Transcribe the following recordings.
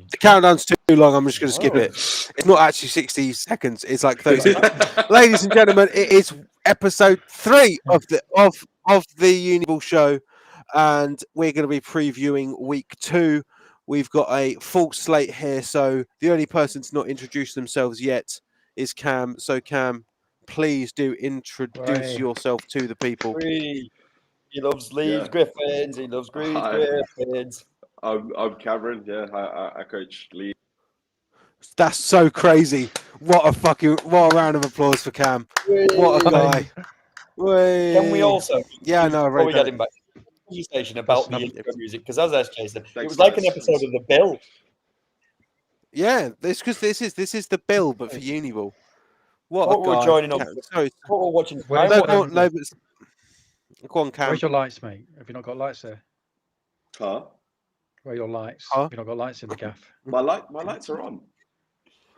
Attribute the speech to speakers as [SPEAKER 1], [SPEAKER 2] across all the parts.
[SPEAKER 1] The countdown's too long. I'm just going to skip it. It's not actually 60 seconds. It's like 30 seconds. Ladies and gentlemen, it is episode 3 of the Uniball show, and we're going to be previewing week 2. We've got a full slate here, so the only person to not introduce themselves yet is Cam. So Cam, please do introduce yourself to the people.
[SPEAKER 2] He loves Leeds Griffins. He loves Griffins.
[SPEAKER 3] I'm Cameron. Yeah, I coach Leeds.
[SPEAKER 1] That's so crazy! What a round of applause for Cam! What a guy!
[SPEAKER 2] Can we also?
[SPEAKER 1] Yeah, I know.
[SPEAKER 2] Before we get him back, conversation about the intro music, because as SJ said, it was like an episode of The Bill.
[SPEAKER 1] Yeah, this is the Bill, but for Uniball.
[SPEAKER 2] What we're joining up. What we're watching.
[SPEAKER 1] No, but go on, Cam.
[SPEAKER 4] Where's your lights, mate? Have you not got lights there?
[SPEAKER 3] Huh?
[SPEAKER 4] Where are your lights? Have you not got lights in the gaff?
[SPEAKER 3] My lights are on.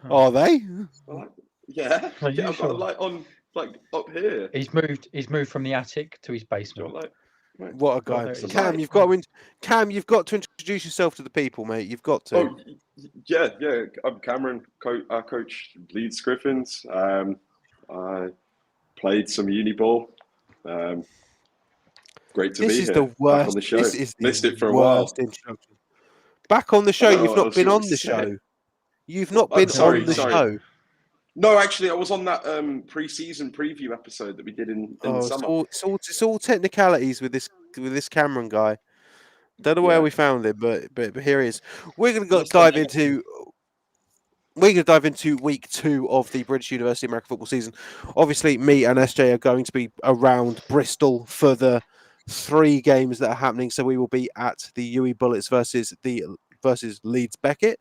[SPEAKER 1] Are they?
[SPEAKER 3] Yeah. I've got a light on, like up here.
[SPEAKER 4] He's moved from the attic to his basement.
[SPEAKER 1] What a guy, Cam! You've got to introduce yourself to the people, mate. You've got to.
[SPEAKER 3] Oh, yeah. I'm Cameron. I coach Leeds Griffins. I played some Uniball. Great to be here.
[SPEAKER 1] The worst.
[SPEAKER 3] Back on the show.
[SPEAKER 1] This is
[SPEAKER 3] Missed it for a while.
[SPEAKER 1] Introduction. Back on the show. You've not been on the show. You've not been on the show.
[SPEAKER 3] No, actually, I was on that pre-season preview episode that we did in summer.
[SPEAKER 1] It's all technicalities with this Cameron guy. Don't know where we found him, but here he is. We're going to dive into week 2 of the British University American football season. Obviously, me and SJ are going to be around Bristol for the 3 games that are happening. So we will be at the UE Bullets versus Leeds Beckett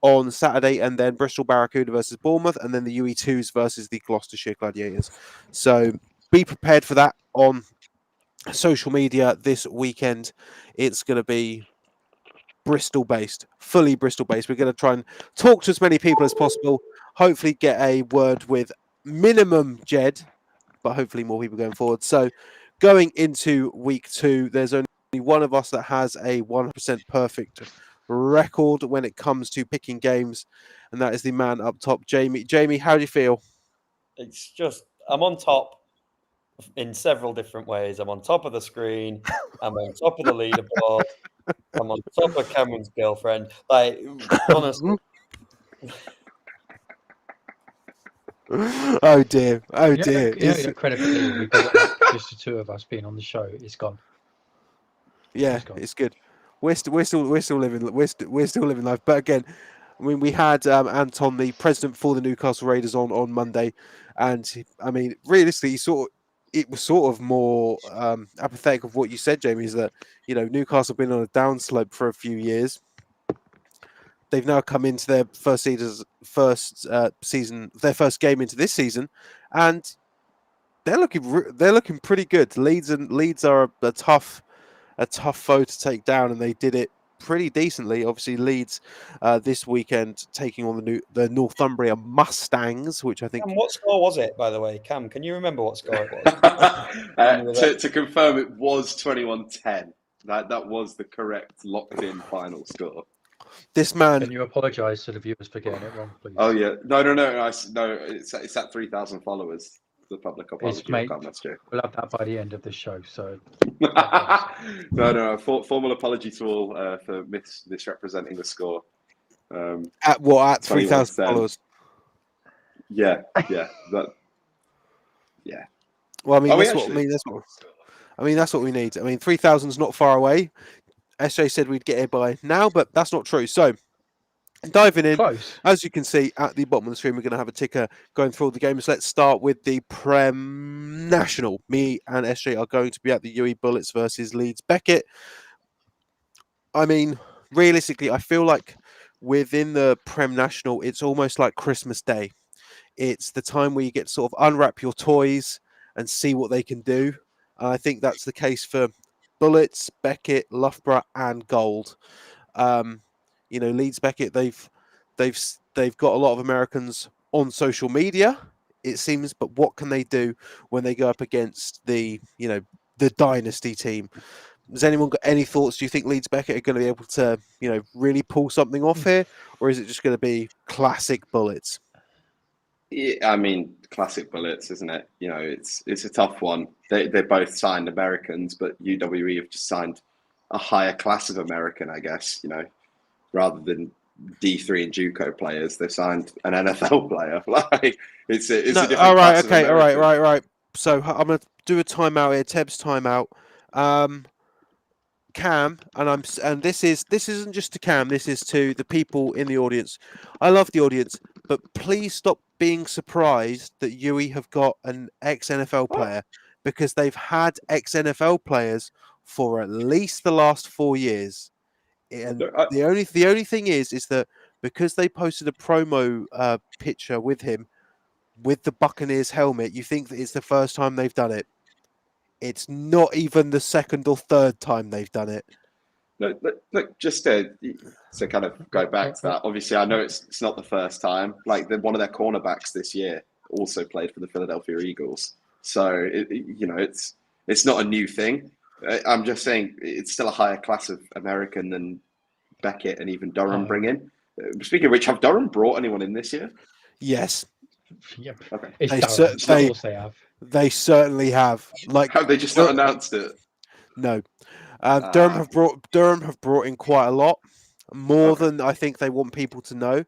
[SPEAKER 1] on Saturday, and then Bristol Barracuda versus Bournemouth, and then the UE2s versus the Gloucestershire Gladiators. So be prepared for that on social media this weekend. It's going to be Bristol-based, fully Bristol-based. We're going to try and talk to as many people as possible, hopefully get a word with minimum Jed, but hopefully more people going forward. So going into week 2, there's only one of us that has a 100% perfect record when it comes to picking games, and that is the man up top, Jamie. Jamie, how do you feel?
[SPEAKER 2] It's just, I'm on top in several different ways. I'm on top of the screen. I'm on top of the leaderboard. I'm on top of Cameron's girlfriend. Like, honestly.
[SPEAKER 1] Oh dear.
[SPEAKER 4] The credibility we've got, just the 2 of us being on the show, it's gone.
[SPEAKER 1] Yeah, it's good. We're still living life. But again, I mean, we had Anton, the president for the Newcastle Raiders, on Monday, and I mean, realistically, it was sort of more apathetic of what you said, Jamie. Is that Newcastle have been on a downslope for a few years. They've now come into their first game into this season, and they're looking pretty good. Leeds are a tough foe to take down, and they did it pretty decently. Obviously, Leeds this weekend taking on the Northumbria Mustangs, which I think.
[SPEAKER 2] And what score was it, by the way, Cam? Can you remember what score it
[SPEAKER 3] was? To confirm, it was 21-10. That was the correct locked-in final score.
[SPEAKER 1] This man.
[SPEAKER 4] Can you apologise to the viewers for getting it wrong, please?
[SPEAKER 3] Oh yeah, no. It's at 3,000 followers. The public apology. That's true.
[SPEAKER 4] We'll have that by the end of the show. So
[SPEAKER 3] no. Formal apology to all for misrepresenting the score.
[SPEAKER 1] At 3,000 followers?
[SPEAKER 3] Yeah. Yeah.
[SPEAKER 1] Well, I mean,
[SPEAKER 3] Are we
[SPEAKER 1] that's what I
[SPEAKER 3] actually?
[SPEAKER 1] mean. That's what we need. I mean, 3,000's not far away. SJ said we'd get here by now, but that's not true. So, diving in,
[SPEAKER 4] Close.
[SPEAKER 1] as you can see at the bottom of the screen, we're going to have a ticker going through all the games. Let's start with the Prem National. Me and SJ are going to be at the UE Bullets versus Leeds Beckett. I mean, realistically, I feel like within the Prem National, it's almost like Christmas Day. It's the time where you get to sort of unwrap your toys and see what they can do. And I think that's the case for Bullets, Beckett, Loughborough, and Gold. Um, Leeds Beckett, they've got a lot of Americans on social media, it seems, but what can they do when they go up against the dynasty team? Has anyone got any thoughts? Do you think Leeds Beckett are going to be able to, really pull something off here, or is it just going to be classic Bullets?
[SPEAKER 3] Yeah, I mean, classic Bullets, isn't it? It's a tough one. They're both signed Americans, but UWE have just signed a higher class of American, I guess. Rather than D3 and JUCO players, they've signed an NFL player. Like it's a different
[SPEAKER 1] all right,
[SPEAKER 3] class
[SPEAKER 1] okay,
[SPEAKER 3] of
[SPEAKER 1] all right,
[SPEAKER 3] American.
[SPEAKER 1] right. So I'm going to do a timeout here. Teb's timeout. Cam, and this isn't just to Cam. This is to the people in the audience. I love the audience, but please stop being surprised that UE have got an ex-NFL player, because they've had ex-NFL players for at least the last 4 years. And the only thing is that because they posted a promo picture with him with the Buccaneers helmet, you think that it's the first time they've done it. It's not even the second or third time they've done it.
[SPEAKER 3] Look, just to kind of go back to that. Obviously, I know it's not the first time. Like one of their cornerbacks this year also played for the Philadelphia Eagles. So it's not a new thing. I'm just saying it's still a higher class of American than Beckett and even Durham bring in. Speaking of which, have Durham brought anyone in this year?
[SPEAKER 1] Yes.
[SPEAKER 4] Yep.
[SPEAKER 3] Okay.
[SPEAKER 4] It's
[SPEAKER 1] They
[SPEAKER 4] Durham. Of course they have.
[SPEAKER 1] They certainly have. Like,
[SPEAKER 3] have they just not announced it?
[SPEAKER 1] No. Durham have brought in quite a lot, more than I think they want people to know.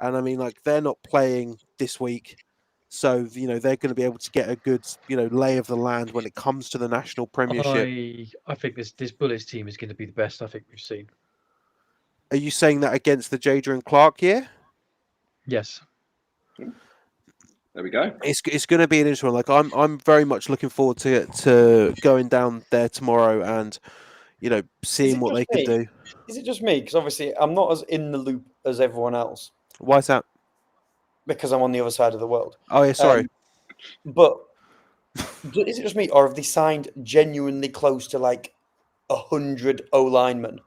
[SPEAKER 1] And I mean, like, they're not playing this week, so they're going to be able to get a good lay of the land when it comes to the national premiership.
[SPEAKER 4] I think this Bullets team is going to be the best I think we've seen.
[SPEAKER 1] Are you saying that against the Jada and Clark year?
[SPEAKER 4] Yes.
[SPEAKER 3] There we go.
[SPEAKER 1] It's going to be an interesting one. Like, I'm very much looking forward to going down there tomorrow and seeing what they can do.
[SPEAKER 2] Is it just me? Because obviously I'm not as in the loop as everyone else.
[SPEAKER 1] Why is that?
[SPEAKER 2] Because I'm on the other side of the world.
[SPEAKER 1] Oh yeah, sorry.
[SPEAKER 2] But is it just me, or have they signed genuinely close to like 100 O linemen?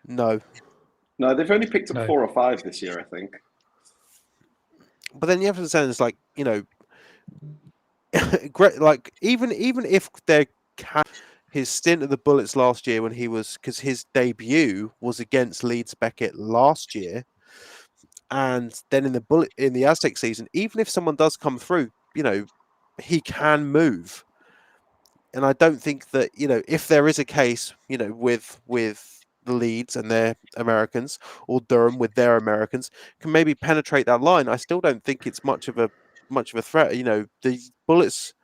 [SPEAKER 1] No,
[SPEAKER 3] they've only picked up 4 or 5 this year, I think.
[SPEAKER 1] But then you have to understand, it's like, like even if they're his stint at the Bullets last year when he was, because his debut was against Leeds Beckett last year, and then in the Aztec season, even if someone does come through, he can move. And I don't think that if there is a case, with the Leeds and their Americans, or Durham with their Americans, can maybe penetrate that line, I still don't think it's much of a threat. The Bullets,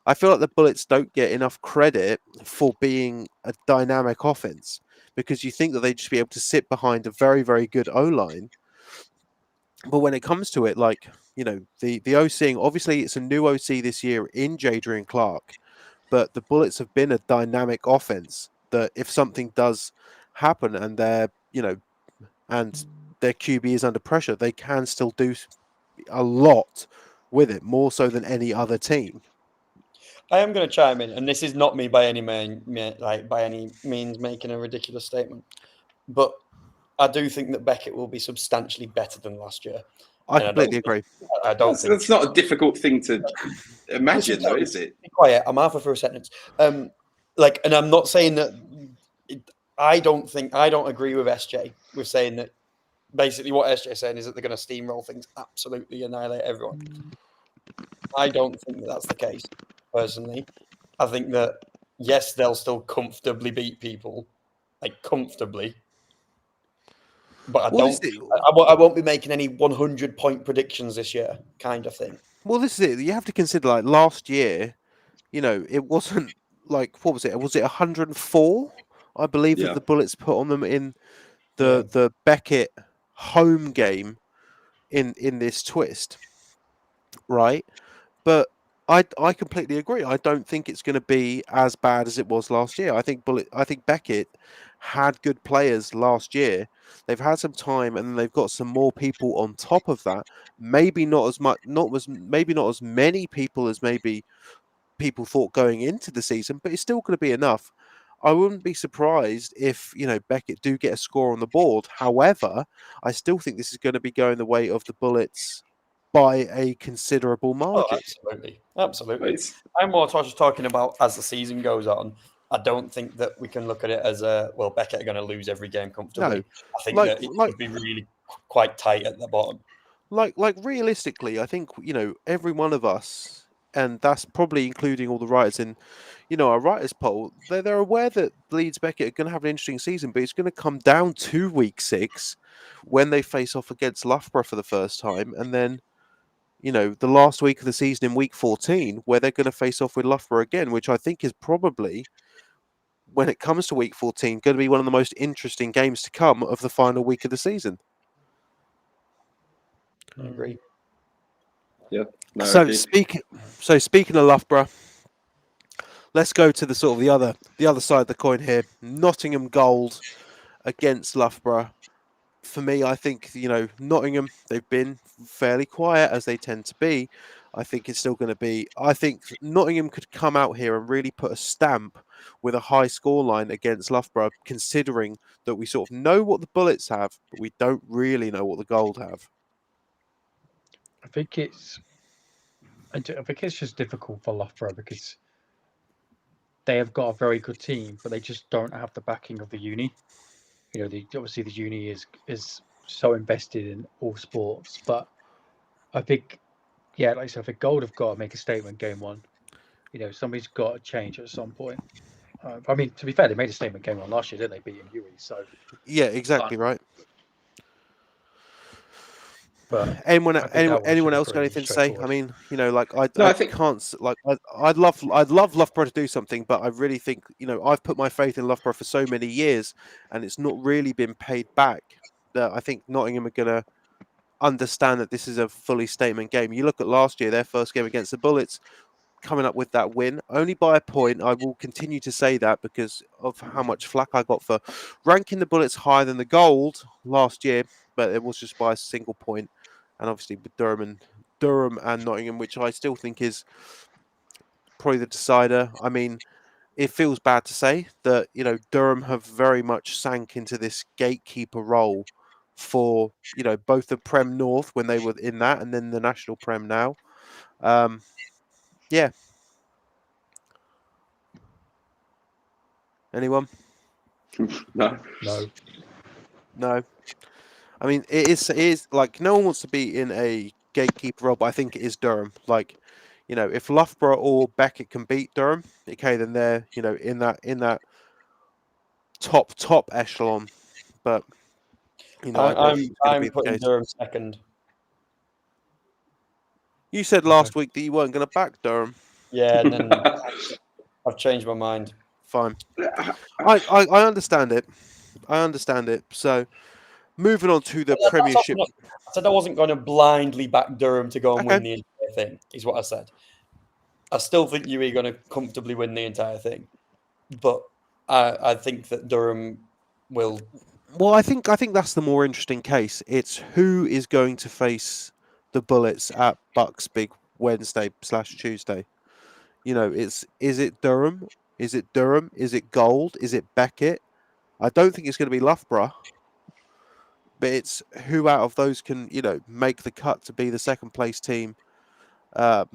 [SPEAKER 1] I feel like the Bullets don't get enough credit for being a dynamic offense, because you think that they'd just be able to sit behind a very, very good O-line. But when it comes to it, like, the OCing, obviously it's a new OC this year in Jada and Clark, but the Bullets have been a dynamic offense that if something does happen and and their QB is under pressure, they can still do a lot with it, more so than any other team.
[SPEAKER 2] I am going to chime in, and this is not me by any means making a ridiculous statement, but I do think that Beckett will be substantially better than last year.
[SPEAKER 1] I completely agree.
[SPEAKER 2] I don't think
[SPEAKER 3] that's not a difficult thing to imagine, though, is it?
[SPEAKER 2] Be quiet. I'm halfway through a sentence. And I'm not saying that. I don't agree with SJ with saying that. Basically, what SJ is saying is that they're going to steamroll things, absolutely annihilate everyone. I don't think that that's the case, personally. I think that, yes, they'll still comfortably beat people, like comfortably. but I
[SPEAKER 1] Well, this
[SPEAKER 2] don't.
[SPEAKER 1] is it.
[SPEAKER 2] I won't be making any 100-point predictions this year, kind of thing.
[SPEAKER 1] Well, this is it. You have to consider, like, last year, it wasn't like, what was it? Was it 104? I believe that
[SPEAKER 3] Yeah.
[SPEAKER 1] the Bullets put on them in
[SPEAKER 2] Yeah.
[SPEAKER 1] the Beckett home game in this twist, right? But I completely agree. I don't think it's going to be as bad as it was last year. I think Beckett had good players last year. They've had some time, and they've got some more people on top of that. Maybe not as much, maybe not as many people as maybe people thought going into the season, but it's still going to be enough. I wouldn't be surprised if Beckett do get a score on the board. However, I still think this is going to be going the way of the Bullets by a considerable
[SPEAKER 2] Oh,
[SPEAKER 1] margin.
[SPEAKER 2] absolutely, absolutely.
[SPEAKER 3] It's,
[SPEAKER 2] I'm more just talking about as the season goes on. I don't think that we can look at it as Beckett are going to lose every game comfortably.
[SPEAKER 1] No,
[SPEAKER 2] I think
[SPEAKER 1] like
[SPEAKER 2] that it
[SPEAKER 1] like
[SPEAKER 2] could be really quite tight at the bottom.
[SPEAKER 1] like realistically, I think every one of us, and that's probably including all the writers in our writers poll. They're aware that Leeds Beckett are going to have an interesting season, but it's going to come down to week 6 when they face off against Loughborough for the first time, and then the last week of the season in week 14 where they're going to face off with Loughborough again, which I think is probably, when it comes to week 14, going to be one of the most interesting games to come of the final week of the season.
[SPEAKER 2] I agree.
[SPEAKER 3] yeah. No,
[SPEAKER 1] So
[SPEAKER 3] agreed.
[SPEAKER 1] speaking of Loughborough, let's go to the other side of the coin here. Nottingham Gold against Loughborough. For me, I think Nottingham, they've been fairly quiet as they tend to be. I think it's still going to be. I think Nottingham could come out here and really put a stamp with a high scoreline against Loughborough, considering that we sort of know what the Bullets have, but we don't really know what the Gold have.
[SPEAKER 4] I think it's just difficult for Loughborough because they have got a very good team, but they just don't have the backing of the uni. Obviously the uni is so invested in all sports, but I think, yeah, like I said, I think Gold have got to make a statement game one. Somebody's got to change at some point. I mean, to be fair, they made a statement game one last year, didn't they, beating Uri? So,
[SPEAKER 1] Yeah, exactly right.
[SPEAKER 4] but
[SPEAKER 1] Anyone,
[SPEAKER 4] I think
[SPEAKER 1] anyone,
[SPEAKER 4] that one should
[SPEAKER 1] anyone
[SPEAKER 4] be
[SPEAKER 1] else got
[SPEAKER 4] pretty
[SPEAKER 1] anything to say? I
[SPEAKER 4] straightforward.
[SPEAKER 1] mean,
[SPEAKER 3] No,
[SPEAKER 1] I
[SPEAKER 3] I think
[SPEAKER 1] can't I'd love Loughborough to do something, but I really think I've put my faith in Loughborough for so many years, and it's not really been paid back. That I think Nottingham are going to understand that this is a fully statement game. You look at last year, their first game against the Bullets, coming up with that win only by a point. I will continue to say that because of how much flack I got for ranking the Bullets higher than the Gold last year, but it was just by a single point. And obviously with Durham and Nottingham, which I still think is probably the decider. I mean, it feels bad to say that Durham have very much sank into this gatekeeper role for both the Prem North when they were in that, and then the National Prem now. Yeah. Anyone?
[SPEAKER 3] no.
[SPEAKER 1] No. I mean, it is like no one wants to be in a gatekeeper role, but I think it is Durham. Like, if Loughborough or Beckett can beat Durham, okay, then they're in that top echelon. But I don't think it's going to be
[SPEAKER 2] I'm
[SPEAKER 1] the
[SPEAKER 2] putting
[SPEAKER 1] case.
[SPEAKER 2] Durham second.
[SPEAKER 1] You said
[SPEAKER 4] Okay.
[SPEAKER 1] last week that you weren't going to back Durham.
[SPEAKER 2] Yeah, and then I've changed my mind.
[SPEAKER 1] Fine. I understand it. I understand it. So, moving on to the
[SPEAKER 2] That's
[SPEAKER 1] Premiership.
[SPEAKER 2] I said I wasn't going to blindly back Durham to go and
[SPEAKER 1] Okay.
[SPEAKER 2] win the entire thing, is what I said. I still think you're going to comfortably win the entire thing. But I think that Durham will.
[SPEAKER 1] Well, I think that's the more interesting case. It's who is going to face the Bullets at Bucks Big Wednesday/Tuesday. Is it Durham? Is it Durham? Is it Gold? Is it Beckett? I don't think it's going to be Loughborough, but it's who out of those can make the cut to be the second place team to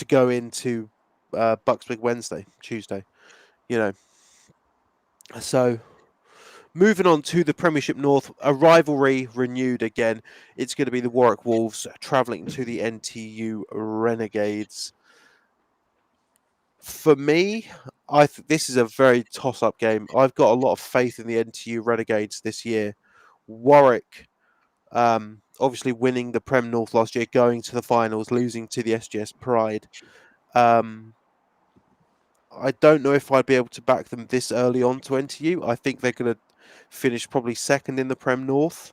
[SPEAKER 1] go into Bucks Big Tuesday. So. Moving on to the Premiership North, a rivalry renewed again. It's going to be the Warwick Wolves travelling to the NTU Renegades. For me, this is a very toss-up game. I've got a lot of faith in the NTU Renegades this year Warwick, obviously winning the Prem North last year, going to the finals, losing to the SGS Pride. I don't know if I'd be able to back them this early on to NTU. I think they're going to finish probably second in the Prem North,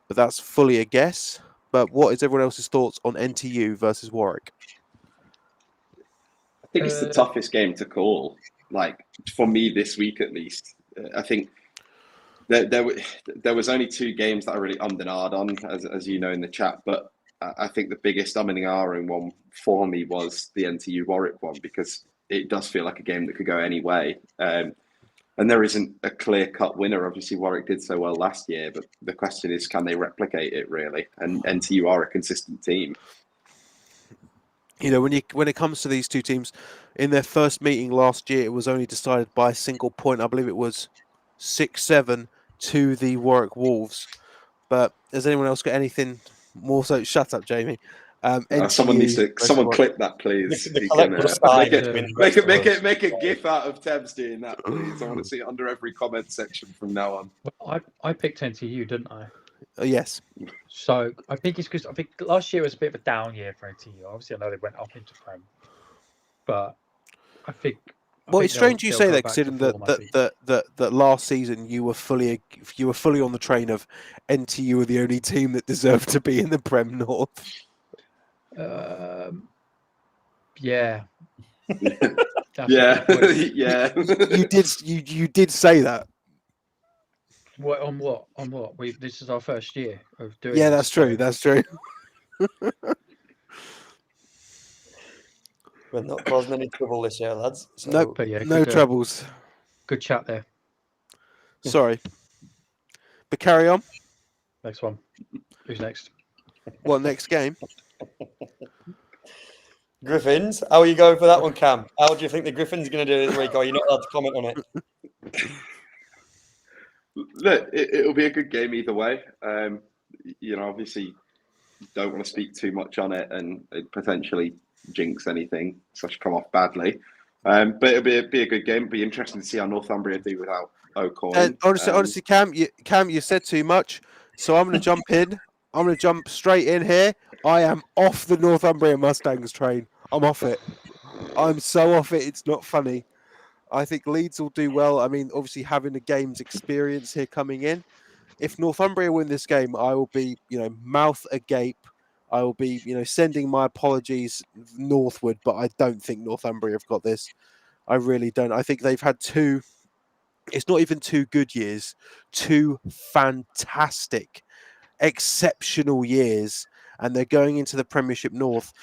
[SPEAKER 1] but that's fully a guess. But what is everyone else's thoughts on NTU versus Warwick?
[SPEAKER 3] I think it's the toughest game to call. Like for me this week at least, I think there was only 2 games that I really ummed and ahed on, as you know in the chat. But I think the biggest umming and ahhing one for me was the NTU Warwick one, because it does feel like a game that could go any way. And there isn't a clear-cut winner. Obviously, Warwick did so well last year, but the question is, can they replicate it really? And NTU are a consistent team.
[SPEAKER 1] You know, when it comes to these two teams, in their first meeting last year, it was only decided by a single point. I believe it was 6-7 to the Warwick Wolves. But has anyone else got anything more? So shut up, Jamie.
[SPEAKER 3] Someone needs to. Someone
[SPEAKER 1] Warwick.
[SPEAKER 3] clip that, please.
[SPEAKER 2] The collective sigh
[SPEAKER 3] Make a GIF out of Thames doing that, please. I want to see it under every comment section from now on.
[SPEAKER 4] Well, I picked NTU, didn't I?
[SPEAKER 1] Yes.
[SPEAKER 4] So I think it's because I think last year was a bit of a down year for NTU. Obviously, I know they went up into Prem, but I think.
[SPEAKER 1] Well, it's strange you say that, considering
[SPEAKER 4] form,
[SPEAKER 1] that last season you were fully on the train of NTU were the only team that deserved to be in the Prem North.
[SPEAKER 4] Yeah.
[SPEAKER 3] Yeah. Yeah.
[SPEAKER 1] You did say that.
[SPEAKER 4] What on what? This is our first year of doing.
[SPEAKER 1] Yeah,
[SPEAKER 4] this,
[SPEAKER 1] that's true.
[SPEAKER 4] so-
[SPEAKER 1] That's true.
[SPEAKER 2] We're not causing any trouble this year, lads. So
[SPEAKER 1] Nope.
[SPEAKER 4] But yeah,
[SPEAKER 1] No
[SPEAKER 4] good,
[SPEAKER 1] troubles.
[SPEAKER 4] good chat there.
[SPEAKER 1] Sorry. But carry on.
[SPEAKER 4] Next one. Who's next?
[SPEAKER 1] What, next game?
[SPEAKER 2] Griffins, how are you going for that one, Cam? How do you think the Griffins are going to do this week? Or you're not allowed to comment on it?
[SPEAKER 3] Look, it'll be a good game either way. Obviously, don't want to speak too much on it and potentially jinx anything, such come off badly. But it'll be a good game. It'll be interesting to see how Northumbria do without O'Coin.
[SPEAKER 1] And honestly, Cam, you said too much, so I'm going to jump in. I'm going to jump straight in here. I am off the Northumbria Mustangs train. I'm off it. I'm so off it. It's not funny. I think Leeds will do well. I mean, obviously having the game's experience here coming in. If Northumbria win this game, I will be, mouth agape. I will be, sending my apologies northward, but I don't think Northumbria have got this. I really don't. I think they've had it's not even 2 good years, 2 fantastic, exceptional years, and they're going into the Premiership North.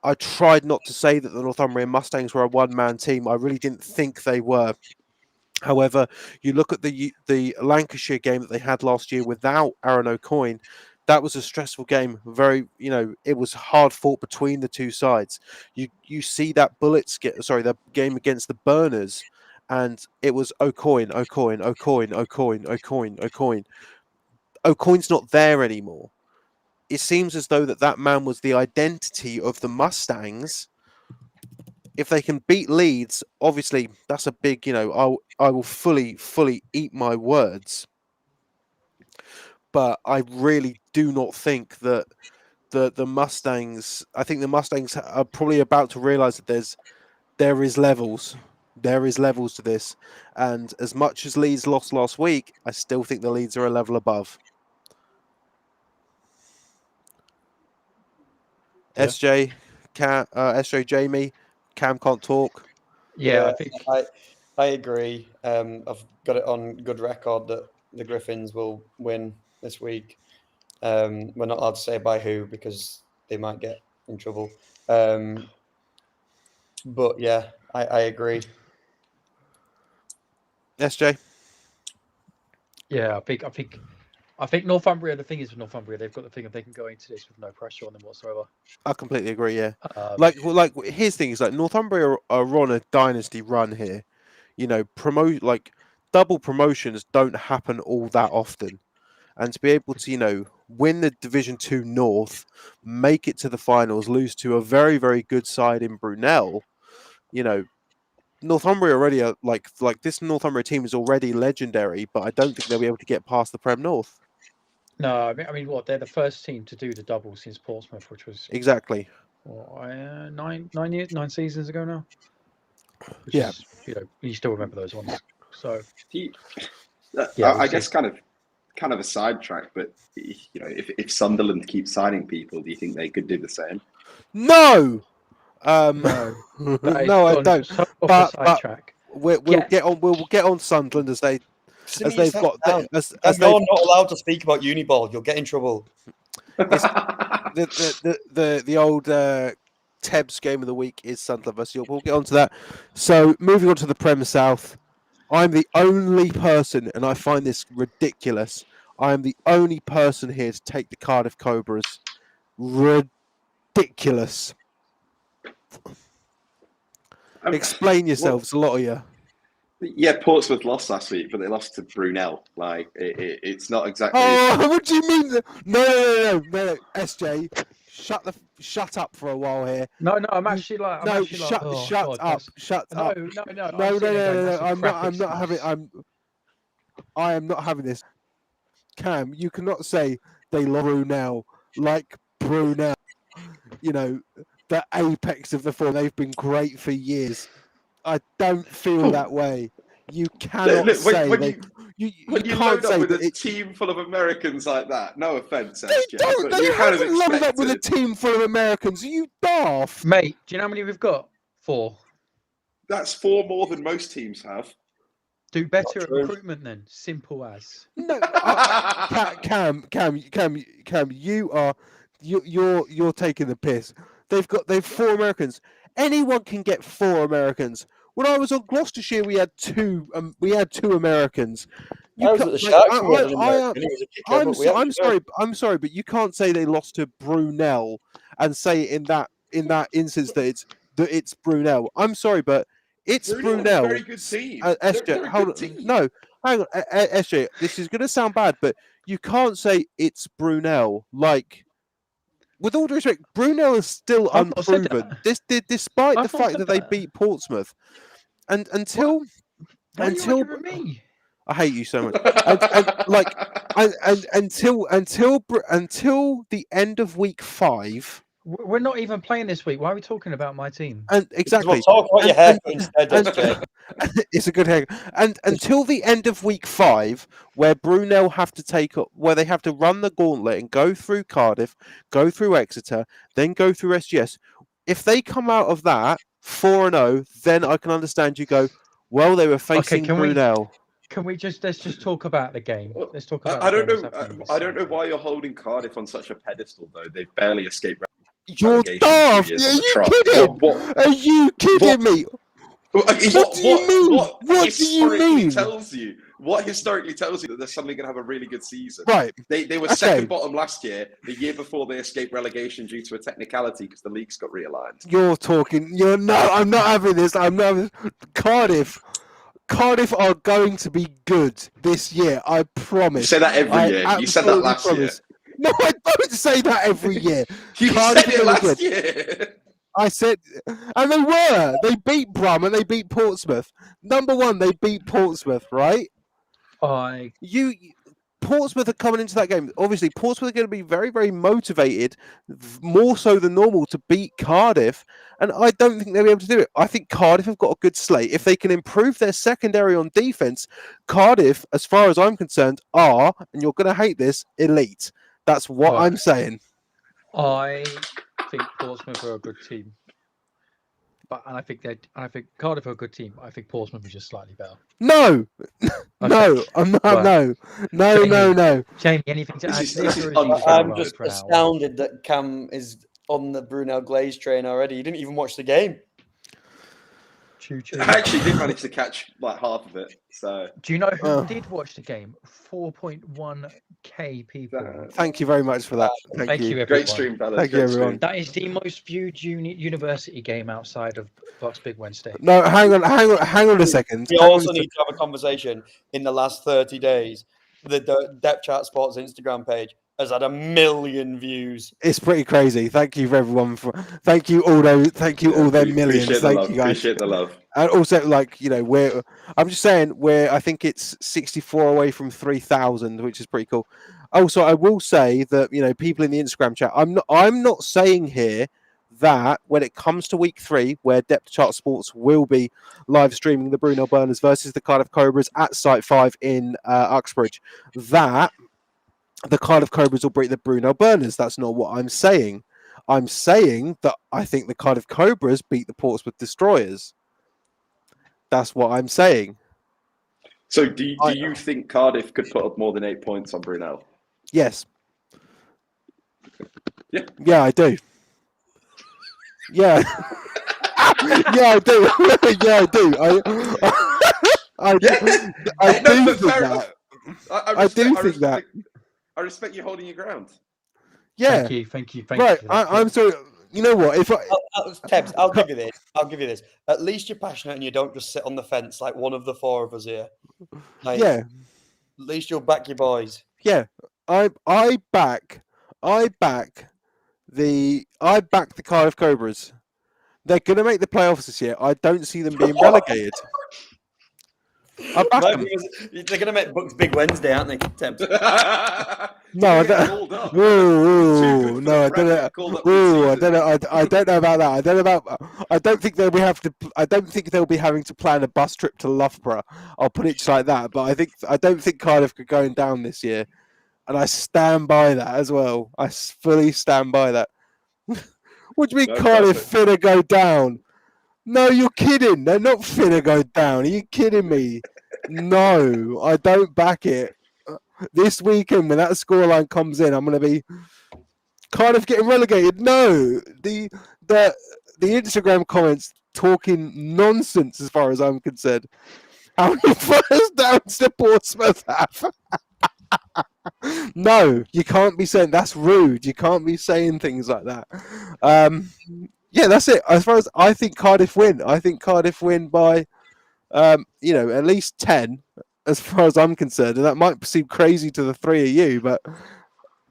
[SPEAKER 1] I tried not to say that the Northumbrian Mustangs were a one-man team. I really didn't think they were. However, you look at the Lancashire game that they had last year without Aaron O'Coin. That was a stressful game. Very, it was hard fought between the two sides. You see that the game against the Burners, and it was O'Coin. O'Coin's not there anymore. It seems as though that man was the identity of the Mustangs. If they can beat Leeds, obviously that's a big, I will fully eat my words. But I really do not think that the Mustangs. I think the Mustangs are probably about to realise that there is levels. There is levels to this, and as much as Leeds lost last week, I still think the Leeds are a level above.
[SPEAKER 4] Yeah.
[SPEAKER 1] SJ, Jamie, Cam can't talk.
[SPEAKER 4] Yeah, I think
[SPEAKER 2] I agree. I've got it on good record that the Griffins will win this week. We're not allowed to say by who because they might get in trouble. But yeah, I agree.
[SPEAKER 1] SJ?
[SPEAKER 4] Yeah, I think Northumbria. The thing is with Northumbria, they've got the thing of they can go into this with no pressure on them whatsoever.
[SPEAKER 1] I completely agree. Yeah,
[SPEAKER 4] Like
[SPEAKER 1] here's the thing: is like Northumbria are on a dynasty run here. Double promotions don't happen all that often, and to be able to win the Division 2 North, make it to the finals, lose to a very very good side in Brunel, Northumbria already are like this Northumbria team is already legendary, but I don't think they'll be able to get past the Prem North.
[SPEAKER 4] No, I mean, what? They're the first team to do the double since Portsmouth, which was
[SPEAKER 1] Exactly.
[SPEAKER 4] what, 9 seasons ago now. Which
[SPEAKER 1] Yeah.
[SPEAKER 4] is, you still remember those ones. So
[SPEAKER 3] I guess kind of a sidetrack, but if Sunderland keeps signing people, do you think they could do the same?
[SPEAKER 1] No.
[SPEAKER 4] no,
[SPEAKER 1] No, I don't.
[SPEAKER 4] So off
[SPEAKER 1] But
[SPEAKER 4] the sidetrack.
[SPEAKER 1] we'll get on. We'll get on Sunderland as they've got as
[SPEAKER 2] you're
[SPEAKER 1] they've
[SPEAKER 2] not allowed to speak about Uniball. You'll get in trouble.
[SPEAKER 1] the old Tebs game of the week is Sunderland versus York. We'll get on to that. So moving on to the Prem South, I'm the only person, and I find this ridiculous. I am the only person here to take the Cardiff Cobras. Ridiculous. Explain yourselves, a lot of you.
[SPEAKER 3] Yeah, Portsmouth lost last week, but they lost to Brunel. Like it's not exactly.
[SPEAKER 1] Oh, what do you mean? No, SJ, shut up for a while here.
[SPEAKER 4] No, I'm actually like.
[SPEAKER 1] Shut up.
[SPEAKER 4] No.
[SPEAKER 1] I am not having this. Cam, you cannot say they lost Brunel like Brunel. The apex of the form. They've been great for years. I don't feel that way. You cannot say you can't say
[SPEAKER 3] with
[SPEAKER 1] that
[SPEAKER 3] a team full of Americans like that. No offense,
[SPEAKER 1] They
[SPEAKER 3] SJ,
[SPEAKER 1] don't.
[SPEAKER 3] but
[SPEAKER 1] They
[SPEAKER 3] you kind of
[SPEAKER 1] haven't loaded up with a
[SPEAKER 3] expected.
[SPEAKER 1] team full of Americans. Are you daft?
[SPEAKER 4] Mate, do you know how many we've got? 4.
[SPEAKER 3] That's 4 more than most teams have.
[SPEAKER 4] Do better at
[SPEAKER 2] true.
[SPEAKER 4] recruitment then. Simple as.
[SPEAKER 1] No, Cam, you're taking the piss. They've 4 Americans. Anyone can get 4 Americans. When I was on Gloucestershire, we had 2. We had 2 Americans.
[SPEAKER 2] I was at the Sharks and we had an American. He was a kicker, but we
[SPEAKER 1] I'm
[SPEAKER 2] actually
[SPEAKER 1] sorry. I'm sorry, but you can't say they lost to Brunel and say in that instance that it's Brunel. I'm sorry, but it's
[SPEAKER 3] Brunel's
[SPEAKER 1] Brunel.
[SPEAKER 3] a very good team.
[SPEAKER 1] SJ,
[SPEAKER 3] They're a
[SPEAKER 1] hold
[SPEAKER 3] good
[SPEAKER 1] on.
[SPEAKER 3] team.
[SPEAKER 1] No, hang on, SJ. This is going to sound bad, but you can't say it's Brunel. Like, with all due respect, Brunel is still
[SPEAKER 4] I've not said
[SPEAKER 1] unproven.
[SPEAKER 4] that.
[SPEAKER 1] Despite the
[SPEAKER 4] I've not
[SPEAKER 1] fact
[SPEAKER 4] said
[SPEAKER 1] that they
[SPEAKER 4] that.
[SPEAKER 1] beat Portsmouth, and until
[SPEAKER 4] Why are you arguing with me?
[SPEAKER 1] I hate you so much. Until the end of week 5,
[SPEAKER 4] We're not even playing this week. Why are we talking about my team?
[SPEAKER 1] and exactly,
[SPEAKER 2] We'll talk about your haircut instead,
[SPEAKER 1] and-
[SPEAKER 2] SJ.
[SPEAKER 1] it's a good hair. And until the end of week 5, where Brunel where they have to run the gauntlet and go through Cardiff, go through Exeter, then go through SGS. If they come out of that 4-0, then I can understand you go, well, they were facing Brunel.
[SPEAKER 4] Let's just talk about the game. Let's talk about.
[SPEAKER 3] I don't know. I don't know why you're holding Cardiff on such a pedestal, though. They've barely escaped.
[SPEAKER 1] You're
[SPEAKER 3] relegation 2
[SPEAKER 1] daft.
[SPEAKER 3] years
[SPEAKER 1] Are
[SPEAKER 3] on the
[SPEAKER 1] you
[SPEAKER 3] trot.
[SPEAKER 1] kidding? Are you kidding me?
[SPEAKER 3] What
[SPEAKER 1] do you mean?
[SPEAKER 3] What
[SPEAKER 1] What do you
[SPEAKER 3] historically
[SPEAKER 1] mean?
[SPEAKER 3] tells you? What historically tells you that they're suddenly going to have a really good season?
[SPEAKER 1] Right.
[SPEAKER 3] They were
[SPEAKER 1] Okay.
[SPEAKER 3] second bottom last year. The year before they escaped relegation due to a technicality because the leagues got realigned.
[SPEAKER 1] You're talking. I'm not having this. I'm not. Cardiff are going to be good this year. I promise.
[SPEAKER 3] You say that every year. You said that
[SPEAKER 1] absolutely
[SPEAKER 3] last
[SPEAKER 1] promise. No, I don't say that every year.
[SPEAKER 3] year. You
[SPEAKER 1] Cardiff
[SPEAKER 3] said
[SPEAKER 1] are
[SPEAKER 3] it
[SPEAKER 1] gonna
[SPEAKER 3] last
[SPEAKER 1] be good.
[SPEAKER 3] year.
[SPEAKER 1] I said, and they were. They beat Brum and they beat Portsmouth. Number 1, they beat Portsmouth, right? Portsmouth are coming into that game. Obviously, Portsmouth are going to be very, very motivated, more so than normal, to beat Cardiff. And I don't think they'll be able to do it. I think Cardiff have got a good slate. If they can improve their secondary on defense, Cardiff, as far as I'm concerned, are, and you're going to hate this, elite. That's what I'm saying.
[SPEAKER 4] I think Portsmouth are a good team, and I think Cardiff are a good team. I think Portsmouth is just slightly better.
[SPEAKER 1] No, no, I'm not.
[SPEAKER 4] Right.
[SPEAKER 1] No.
[SPEAKER 4] Jamie, anything to add?
[SPEAKER 3] This
[SPEAKER 4] to this,
[SPEAKER 3] is
[SPEAKER 4] or is he
[SPEAKER 3] unfair.
[SPEAKER 4] just
[SPEAKER 2] I'm
[SPEAKER 4] right
[SPEAKER 2] just
[SPEAKER 4] for an hour?
[SPEAKER 2] astounded that Cam is on the Brunel Glaze train already. He didn't even watch the game.
[SPEAKER 4] Choo choo.
[SPEAKER 3] I actually did manage to catch like half of it. So
[SPEAKER 4] Do you know who did watch the game? 4.1k people.
[SPEAKER 1] Thank you very much for that. Thank you.
[SPEAKER 4] everyone.
[SPEAKER 3] great stream, fellas.
[SPEAKER 1] Thank you,
[SPEAKER 3] Great
[SPEAKER 1] everyone.
[SPEAKER 3] stream.
[SPEAKER 4] That is the most viewed university game outside of Bucks Big Wednesday.
[SPEAKER 1] No, hang on a second.
[SPEAKER 2] We
[SPEAKER 1] Hang on
[SPEAKER 2] also
[SPEAKER 1] a
[SPEAKER 2] need to have a conversation in the last 30 days. The Depth Chart Sports Instagram page has had 1 million views.
[SPEAKER 1] It's pretty crazy. Thank you for everyone. Thank you all those. Thank you all them millions.
[SPEAKER 3] Appreciate the
[SPEAKER 1] Thank
[SPEAKER 3] love.
[SPEAKER 1] you guys.
[SPEAKER 3] Appreciate the love.
[SPEAKER 1] And also, I'm just saying, I think it's 64 away from 3,000, which is pretty cool. Also, I will say that people in the Instagram chat. I'm not saying here that when it comes to week 3, where Depth Chart Sports will be live streaming the Brunel Burners versus the Cardiff Cobras at Site 5 in Uxbridge, that the Cardiff Cobras will beat the Brunel Burners. That's not what I'm saying. I'm saying that I think the Cardiff Cobras beat the Portsmouth Destroyers. That's what I'm saying.
[SPEAKER 3] So do you think Cardiff could put up more than 8 points on Brunel?
[SPEAKER 1] Yes.
[SPEAKER 3] Yeah.
[SPEAKER 1] Yeah, I do. Yeah. Yeah, I do. Yeah, I do. I do think that. I do think that.
[SPEAKER 3] I respect you holding your ground.
[SPEAKER 1] Yeah.
[SPEAKER 4] Thank you.
[SPEAKER 1] Right. I'm sorry. You know what? If
[SPEAKER 2] Tebs, I'll give you this. At least you're passionate and you don't just sit on the fence like one of the 4 of us here. Like,
[SPEAKER 1] yeah.
[SPEAKER 2] At least you'll back your boys.
[SPEAKER 1] Yeah. I back the Cardiff Cobras. They're going to make the playoffs this year. I don't see them being relegated. I back them.
[SPEAKER 2] They're going to make Bucks Big Wednesday, aren't they, Tebs?
[SPEAKER 1] No, I don't. No, I don't know. I don't know about that. I don't think they'll be I don't think they'll be having to plan a bus trip to Loughborough. I'll put it like that. But I don't think Cardiff are going down this year, and I stand by that as well. I fully stand by that. What do you mean Cardiff finna go down? No, you're kidding. They're not finna go down. Are you kidding me? No, I don't back it. This weekend, when that scoreline comes in, I'm going to be Cardiff getting relegated. No, the Instagram comments talking nonsense as far as I'm concerned. How many first downs did Portsmouth have? No, you can't be saying that's rude. You can't be saying things like that. Yeah, that's it. As far as I think Cardiff win. I think Cardiff win by, at least 10, as far as I'm concerned. And that might seem crazy to the 3 of you, but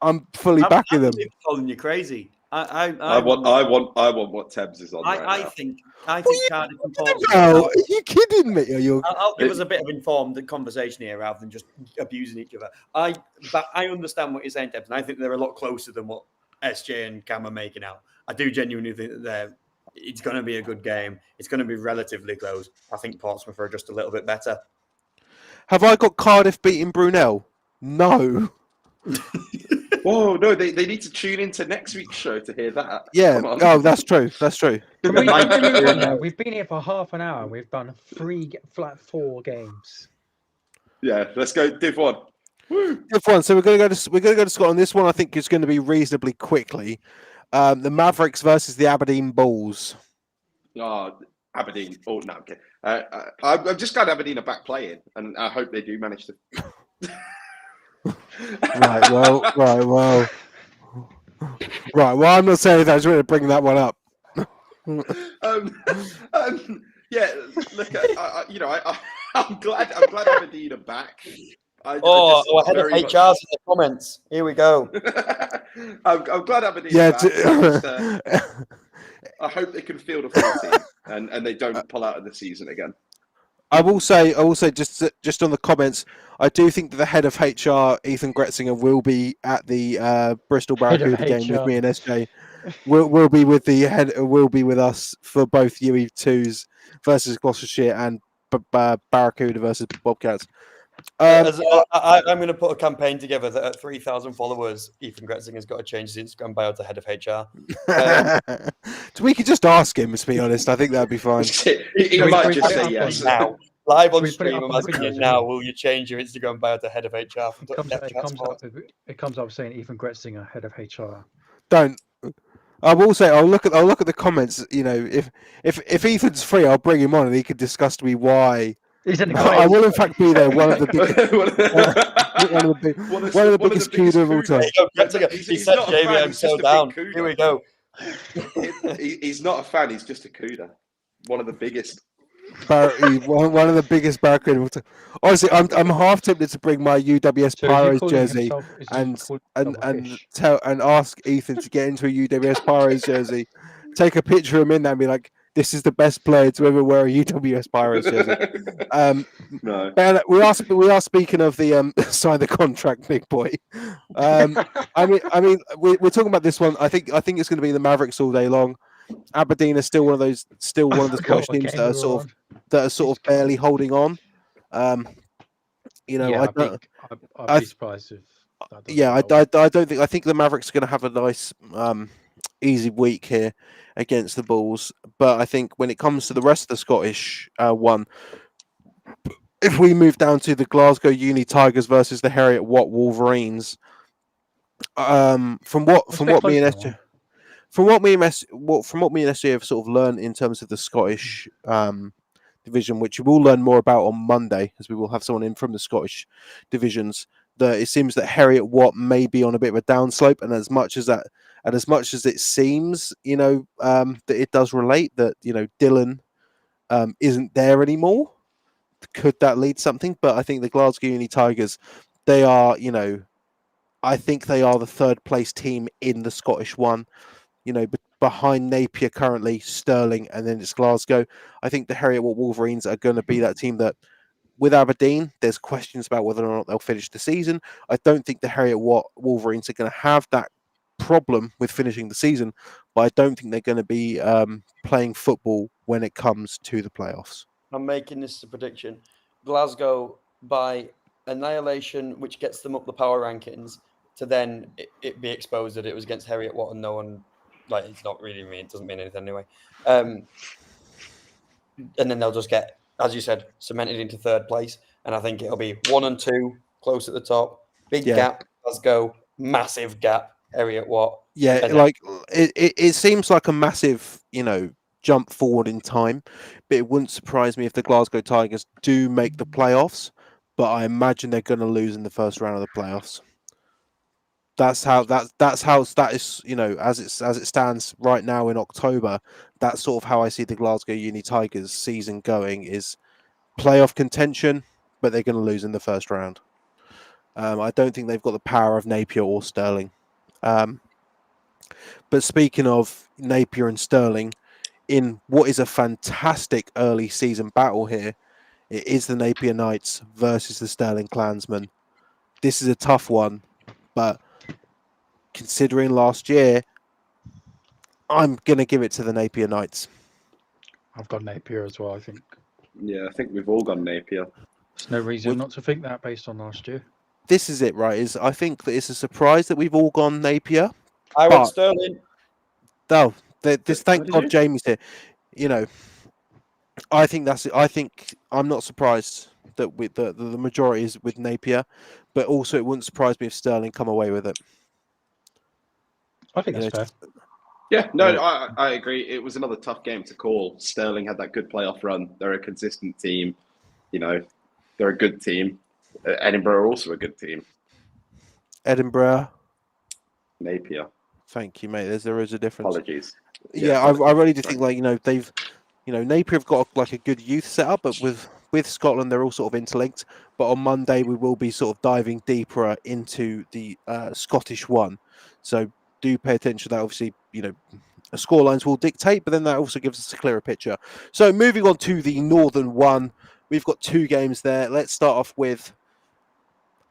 [SPEAKER 1] I'm fully backing them.
[SPEAKER 2] I'm calling you crazy.
[SPEAKER 3] I want what Tebs is on.
[SPEAKER 2] I think Cardiff and Portsmouth.
[SPEAKER 1] Are you kidding me?
[SPEAKER 2] I'll give us a bit of informed conversation here rather than just abusing each other. But I understand what you're saying, Tebs, and I think they're a lot closer than what SJ and Cam are making out. I do genuinely think that it's going to be a good game. It's going to be relatively close. I think Portsmouth are just a little bit better.
[SPEAKER 1] Have I got Cardiff beating Brunel? No.
[SPEAKER 3] Whoa, no, they need to tune into next week's show to hear that.
[SPEAKER 1] Yeah. Oh, that's true. That's true.
[SPEAKER 4] We've been here for half an hour. We've done 4 games.
[SPEAKER 3] Yeah, let's go Div 1. Woo.
[SPEAKER 1] Div 1. So we're going to go to Scotland. This one I think is going to be reasonably quickly. The Mavericks versus the Aberdeen Bulls.
[SPEAKER 3] Oh, Aberdeen. Oh, no, okay. I'm just glad Aberdeen are back playing, and I hope they do manage to. Right.
[SPEAKER 1] Well. I'm not saying that. I just want to bring that one up.
[SPEAKER 3] Yeah. Look, I'm glad Aberdeen are back.
[SPEAKER 2] Ahead of HR's in the comments. Here we go.
[SPEAKER 3] I'm glad Aberdeen are back. I hope they can field a full team and they don't pull out of the season again.
[SPEAKER 1] I will say just on the comments, I do think that the head of HR, Ethan Gretzinger, will be at the Bristol Barracuda game with me and SJ. Will be with the head. Will be with us for both UE2s versus Gloucestershire and Barracuda versus Bobcats.
[SPEAKER 2] I'm going to put a campaign together that at 3,000 followers, Ethan Gretzinger's got to change his Instagram bio to head of HR.
[SPEAKER 1] So we could just ask him, to be honest. I think that'd be fine.
[SPEAKER 3] He might just say yes.
[SPEAKER 2] Now, live on stream, I'm asking you now, will you change your Instagram bio to head of HR?
[SPEAKER 4] It comes up saying Ethan Gretzinger, head of HR.
[SPEAKER 1] Don't. I will say I'll look at the comments. If Ethan's free, I'll bring him on and he could discuss to me why. I will in fact be there. One of the biggest CUDA of all time.
[SPEAKER 2] He said, "Jamie, I'm so down." Here we go.
[SPEAKER 3] He's not a fan. He's just a CUDA. One of the biggest.
[SPEAKER 1] One of the biggest Barracuda of all time. Honestly, I'm half tempted to bring my UWS Pyros jersey and ask Ethan to get into a UWS Pyros jersey, take a picture of him in there and be like, This is the best player to ever wear a UWS Pirates jersey.
[SPEAKER 3] No.
[SPEAKER 1] Ben, we are speaking of the sign the contract, big boy. I mean, we're talking about this one. I think it's going to be the Mavericks all day long. Aberdeen are still one of the Scottish teams that are sort of barely holding on.
[SPEAKER 4] Yeah, I'd be surprised if that doesn't
[SPEAKER 1] I
[SPEAKER 4] go well.
[SPEAKER 1] don't think. I think the Mavericks are going to have a nice, easy week here against the Bulls. But I think when it comes to the rest of the Scottish one, if we move down to the Glasgow Uni Tigers versus the Heriot Watt Wolverines, from what me and SJ, from what me and SJ have sort of learned in terms of the Scottish division, which we'll learn more about on Monday, as we will have someone in from the Scottish divisions. That it seems that Heriot Watt may be on a bit of a downslope, and as much as it seems, that it does relate that Dylan isn't there anymore. Could that lead something? But I think the Glasgow Uni Tigers, they are, I think they are the third place team in the Scottish one. Behind Napier currently, Stirling, and then it's Glasgow. I think the Heriot Watt Wolverines are going to be that team that, with Aberdeen, there's questions about whether or not they'll finish the season. I don't think the Heriot Watt Wolverines are going to have that problem with finishing the season, but I don't think they're going to be playing football when it comes to the playoffs.
[SPEAKER 2] I'm making this a prediction. Glasgow by annihilation, which gets them up the power rankings, to then it be exposed that it was against Heriot Watt and no one, it's not really it doesn't mean anything anyway. And then they'll just get, as you said, cemented into third place. And I think it'll be 1 and 2 close at the top. Big gap, Glasgow, massive gap, Heriot Watt.
[SPEAKER 1] Yeah, it seems like a massive, jump forward in time, but it wouldn't surprise me if the Glasgow Tigers do make the playoffs, but I imagine they're going to lose in the first round of the playoffs. That's how that is, as it stands right now in October. That's sort of how I see the Glasgow Uni Tigers season going, is playoff contention, but they're going to lose in the first round. I don't think they've got the power of Napier or Stirling. But speaking of Napier and Stirling, in what is a fantastic early season battle here, it is the Napier Knights versus the Stirling Klansmen. This is a tough one, but considering last year, I'm going to give it to the Napier Knights.
[SPEAKER 4] I've got Napier as well, I think.
[SPEAKER 3] Yeah, I think we've all got Napier.
[SPEAKER 4] There's no reason not to think that based on last year.
[SPEAKER 1] This is it, right? I think that it's a surprise that we've all gone Napier.
[SPEAKER 2] I went Stirling.
[SPEAKER 1] No, thank God Jamie's here. I think I'm not surprised that the majority is with Napier, but also it wouldn't surprise me if Stirling come away with it.
[SPEAKER 4] I think that's fair.
[SPEAKER 3] Yeah, no, I agree. It was another tough game to call. Stirling had that good playoff run. They're a consistent team. They're a good team. Edinburgh are also a good team.
[SPEAKER 1] Edinburgh.
[SPEAKER 3] Napier.
[SPEAKER 1] Thank you, mate. There is a difference.
[SPEAKER 3] Apologies.
[SPEAKER 1] Yeah, I really do think they've, Napier have got a good youth setup, but with Scotland they're all sort of interlinked. But on Monday we will be sort of diving deeper into the Scottish one. So do pay attention to that. Obviously, scorelines will dictate, but then that also gives us a clearer picture. So moving on to the Northern one, we've got 2 games there. Let's start off with,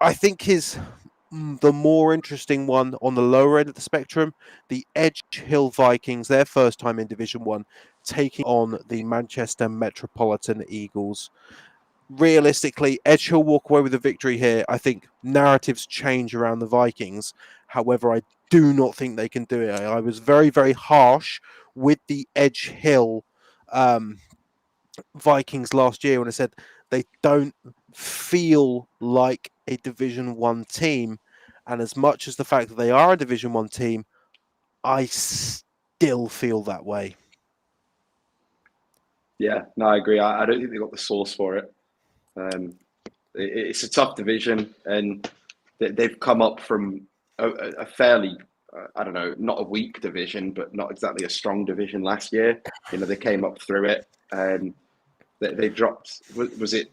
[SPEAKER 1] I think, the more interesting one on the lower end of the spectrum, the Edge Hill Vikings, their first time in Division 1, taking on the Manchester Metropolitan Eagles. Realistically, Edge Hill walk away with a victory here. I think narratives change around the Vikings. However, I do not think they can do it. I was very, very harsh with the Edge Hill Vikings last year when I said they don't feel like a Division 1 team. And as much as the fact that they are a Division 1 team, I still feel that way.
[SPEAKER 3] Yeah, no, I agree. I don't think they've got the sauce for it. It's a tough division, and they've come up from a fairly, I don't know, not a weak division, but not exactly a strong division last year. They came up through it, and they dropped. Was it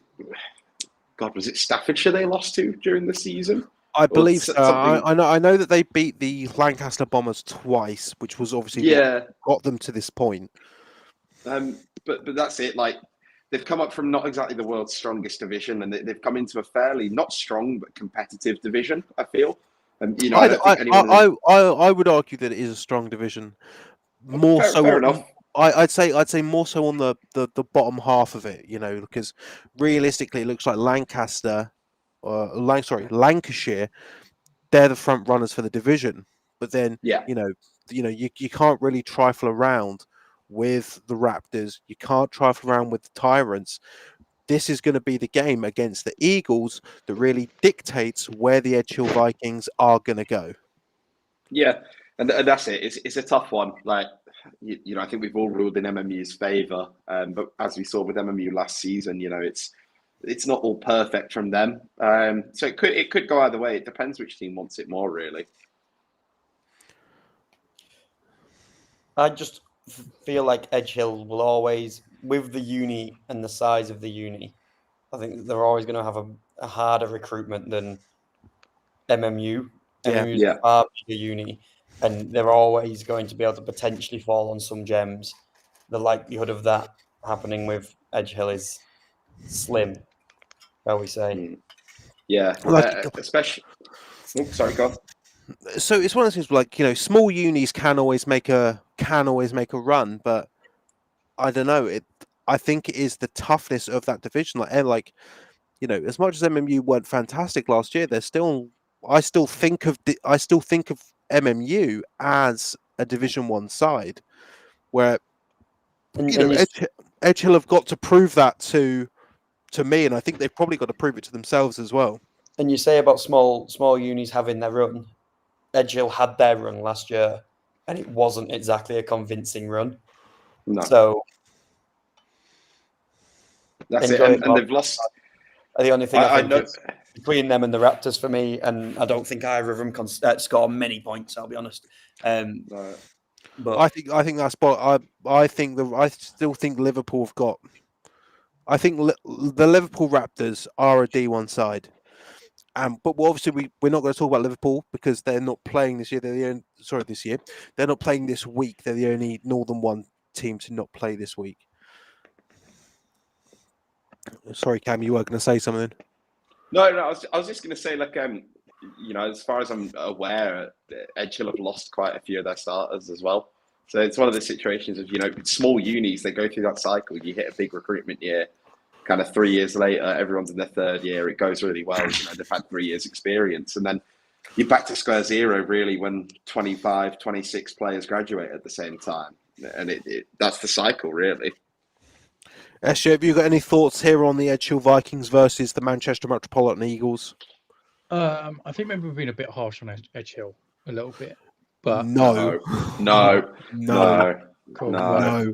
[SPEAKER 3] Staffordshire they lost to during the season?
[SPEAKER 1] I believe so. I know that they beat the Lancaster Bombers twice, which was obviously what got them to this point.
[SPEAKER 3] But that's it. Like they've come up from not exactly the world's strongest division, and they've come into a fairly not strong but competitive division. I feel, you know, I don't think anyone.
[SPEAKER 1] I would argue that it is a strong division. More so,
[SPEAKER 3] Fair enough.
[SPEAKER 1] I'd say more so on the bottom half of it. You know, because realistically, it looks like Lancashire, they're the front runners for the division. But then,
[SPEAKER 3] Yeah.
[SPEAKER 1] you can't really trifle around with the Raptors. You can't trifle around with the Tyrants. This is going to be the game against the Eagles that really dictates where the Edge Hill Vikings are going to go.
[SPEAKER 3] Yeah, and that's it. It's a tough one. Like you know, I think we've all ruled in MMU's favour, but as we saw with MMU last season, you know, it's not all perfect from them. So it could go either way. It depends which team wants it more, really.
[SPEAKER 2] I just feel like Edge Hill will always, with the uni and the size of the uni, I think they're always going to have a harder recruitment than MMU.
[SPEAKER 1] Yeah.
[SPEAKER 2] MMU is a far bigger uni, and they're always going to be able to potentially fall on some gems. The likelihood of that happening with Edge Hill is slim, shall we say.
[SPEAKER 3] Yeah, especially. Oh, sorry, go on.
[SPEAKER 1] So it's one of those things like, small unis can always make a run, but I don't know. I think it is the toughness of that division. Like as much as MMU weren't fantastic last year, I still think of MMU as a Division 1 side, where Edge Hill have got to prove that to me, and I think they've probably got to prove it to themselves as well.
[SPEAKER 2] And you say about small unis having their run. Edge Hill had their run last year, and it wasn't exactly a convincing run.
[SPEAKER 3] No.
[SPEAKER 2] So
[SPEAKER 3] that's it, and they've lost.
[SPEAKER 2] The only thing I think is between them and the Raptors for me, and I don't think either of them can score many points. I'll be honest. But
[SPEAKER 1] I think that's spot. I still think Liverpool have got. I think the Liverpool Raptors are a D1 side. But obviously we're not going to talk about Liverpool because they're not playing this year. This year. They're not playing this week. They're the only Northern 1 team to not play this week. Sorry, Cam, you were going to say something.
[SPEAKER 3] No, I was just going to say, like, as far as I'm aware, Edge Hill have lost quite a few of their starters as well. So it's one of the situations of, small unis, they go through that cycle. You hit a big recruitment year. Kind of 3 years later, everyone's in their third year. It goes really well. They've had 3 years experience. And then you're back to square zero, really, when 25, 26 players graduate at the same time. And that's the cycle, really.
[SPEAKER 1] Esha, have you got any thoughts here on the Edge Hill Vikings versus the Manchester Metropolitan Eagles?
[SPEAKER 4] I think maybe we've been a bit harsh on Edge Hill, a little bit. But
[SPEAKER 3] No.
[SPEAKER 4] Cool.
[SPEAKER 3] No.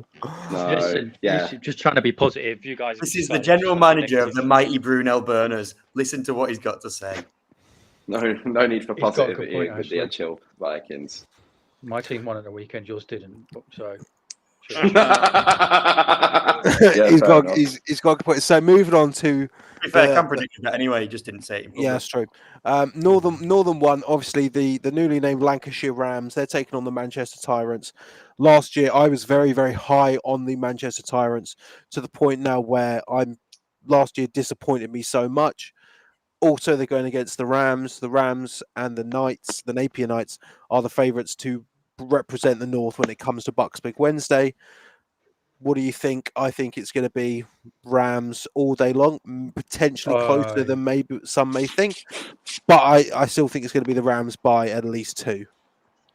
[SPEAKER 4] Listen, just trying to be positive. You guys.
[SPEAKER 2] This is the general manager of the mighty Brunel Burners. Listen to what he's got to say.
[SPEAKER 3] No need for positivity with the Edge Hill Vikings.
[SPEAKER 4] My team won at the weekend. Yours didn't. So.
[SPEAKER 1] He's got a point. So moving on to.
[SPEAKER 2] Cam predicted that anyway. He just didn't say it.
[SPEAKER 1] Yeah, that's true. Northern 1, obviously the newly named Lancashire Rams. They're taking on the Manchester Tyrants. Last year, I was very, very high on the Manchester Tyrants to the point now where last year disappointed me so much. Also, they're going against the Rams. The Rams and the Knights, the Napier Knights, are the favourites to represent the North when it comes to Bucks Big Wednesday. What do you think? I think it's going to be Rams all day long, potentially closer than maybe some may think. But I still think it's going to be the Rams by at least 2.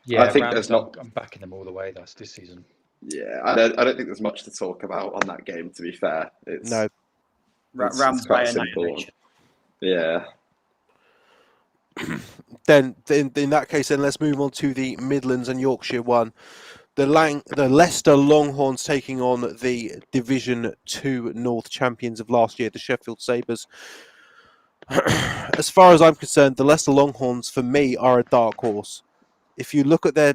[SPEAKER 4] Yeah,
[SPEAKER 3] I think
[SPEAKER 4] Rams,
[SPEAKER 3] there's not.
[SPEAKER 4] I'm backing them all the way. That's this season.
[SPEAKER 3] Yeah, I don't think there's much to talk about on that game. To be fair,
[SPEAKER 1] No.
[SPEAKER 2] Rams by annihilation.
[SPEAKER 3] Yeah.
[SPEAKER 1] Then in that case, then let's move on to the Midlands and Yorkshire one. The Leicester Longhorns taking on the Division 2 North champions of last year, the Sheffield Sabres. As far as I'm concerned, the Leicester Longhorns for me are a dark horse. If you look at their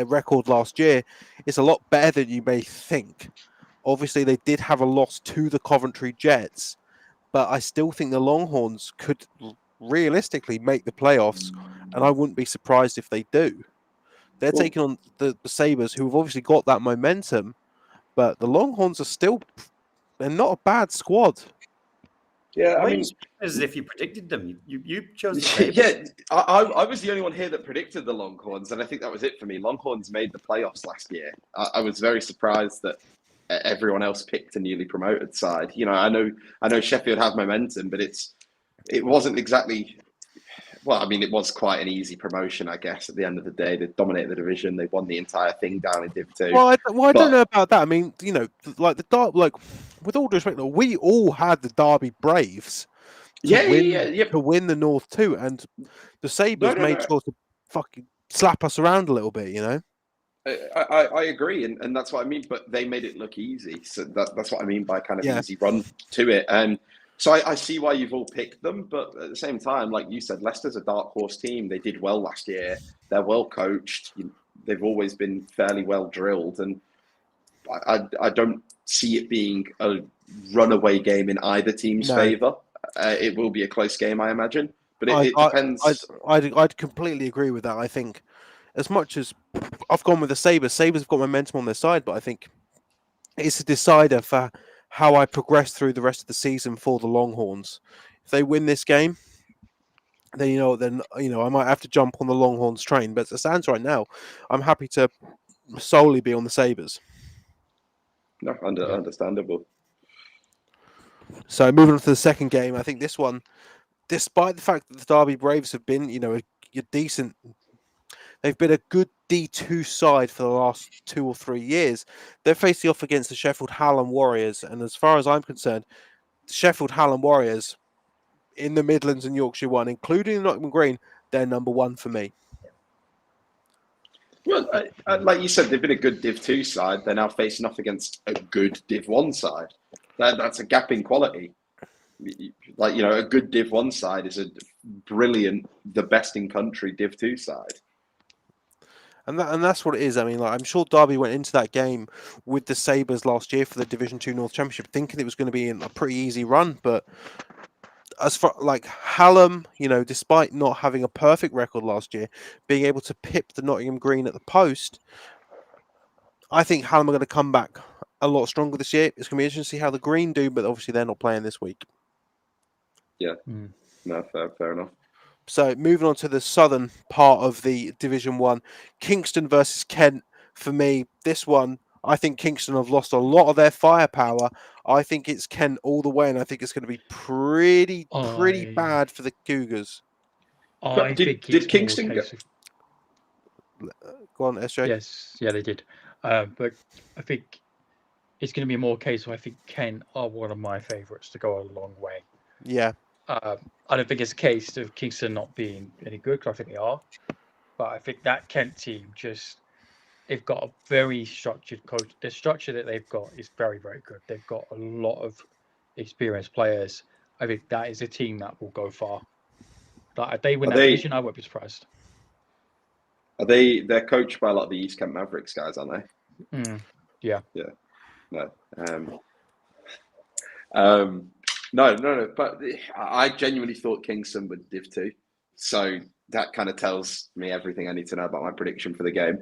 [SPEAKER 1] record last year, it's a lot better than you may think. Obviously, they did have a loss to the Coventry Jets, but I still think the Longhorns could realistically make the playoffs, and I wouldn't be surprised if they do. They're
[SPEAKER 3] Well-
[SPEAKER 1] taking on the Sabres, who have obviously got that momentum, but the Longhorns are still, they're not a bad squad.
[SPEAKER 3] Yeah,
[SPEAKER 2] Why
[SPEAKER 3] I
[SPEAKER 2] are you
[SPEAKER 3] mean,
[SPEAKER 2] speaking as if you predicted them? You chose the Sabres.
[SPEAKER 3] yeah, I was the only one here that predicted the Longhorns, and I think that was it for me. Longhorns made the playoffs last year. I was very surprised that everyone else picked a newly promoted side. You know, I know Sheffield have momentum, but it wasn't exactly. Well, I mean, it was quite an easy promotion, I guess. At the end of the day, they dominated the division. They won the entire thing down in Div 2.
[SPEAKER 1] Well, I
[SPEAKER 3] But-
[SPEAKER 1] don't know about that. I mean, you know, like with all due respect, we all had the Derby Braves to win the North too, and the Sabres made sure to fucking slap us around a little bit, you know.
[SPEAKER 3] I agree, and that's what I mean. But they made it look easy, so that's what I mean by kind of easy run to it. And so I see why you've all picked them, but at the same time, like you said, Leicester's a dark horse team. They did well last year. They're well coached. They've always been fairly well drilled, and I don't see it being a runaway game in either team's favour. It will be a close game, I imagine, but it depends.
[SPEAKER 1] I'd completely agree with that. I think, as much as I've gone with the Sabres have got momentum on their side, but I think it's a decider for how I progress through the rest of the season for the Longhorns. If they win this game, then I might have to jump on the Longhorns train. But as it stands right now, I'm happy to solely be on the Sabres.
[SPEAKER 3] No, understandable.
[SPEAKER 1] So moving on to the second game, I think this one, despite the fact that the Derby Braves have been, a decent, they've been a good D2 side for the last 2 or 3 years. They're facing off against the Sheffield Hallam Warriors, and as far as I'm concerned, the Sheffield Hallam Warriors in the Midlands and Yorkshire one, including Nottingham Green, they're number one for me.
[SPEAKER 3] Well, like you said, they've been a good Div 2 side. They're now facing off against a good Div 1 side. That's a gap in quality. Like, a good Div 1 side is a brilliant, the best in country Div 2 side.
[SPEAKER 1] And that's what it is. I mean, I'm sure Derby went into that game with the Sabres last year for the Division 2 North Championship thinking it was going to be a pretty easy run, but as far like Hallam, despite not having a perfect record last year, being able to pip the Nottingham Green at the post, I think Hallam are going to come back a lot stronger this year. It's going to be interesting to see how the Green do, but obviously they're not playing this week.
[SPEAKER 3] Yeah, no, fair enough.
[SPEAKER 1] So moving on to the southern part of the Division 1, Kingston versus Kent. For me, this one, I think Kingston have lost a lot of their firepower. I think it's Kent all the way, and I think it's going to be pretty bad for the Cougars.
[SPEAKER 4] I think
[SPEAKER 3] did Kingston go?
[SPEAKER 1] Go on, SJ.
[SPEAKER 4] Yes, yeah, they did. But I think it's going to be more a case of I think Kent are one of my favourites to go a long way.
[SPEAKER 1] Yeah.
[SPEAKER 4] I don't think it's a case of Kingston not being any good, because I think they are. But I think that Kent team they've got a very structured coach. The structure that they've got is very, very good. They've got a lot of experienced players. I think that is a team that will go far. Like, if they win that division, I won't be surprised.
[SPEAKER 3] They're coached by a lot of the East Kent Mavericks guys, aren't they?
[SPEAKER 4] Yeah.
[SPEAKER 3] No. No. But I genuinely thought Kingston would Div 2, so that kind of tells me everything I need to know about my prediction for the game.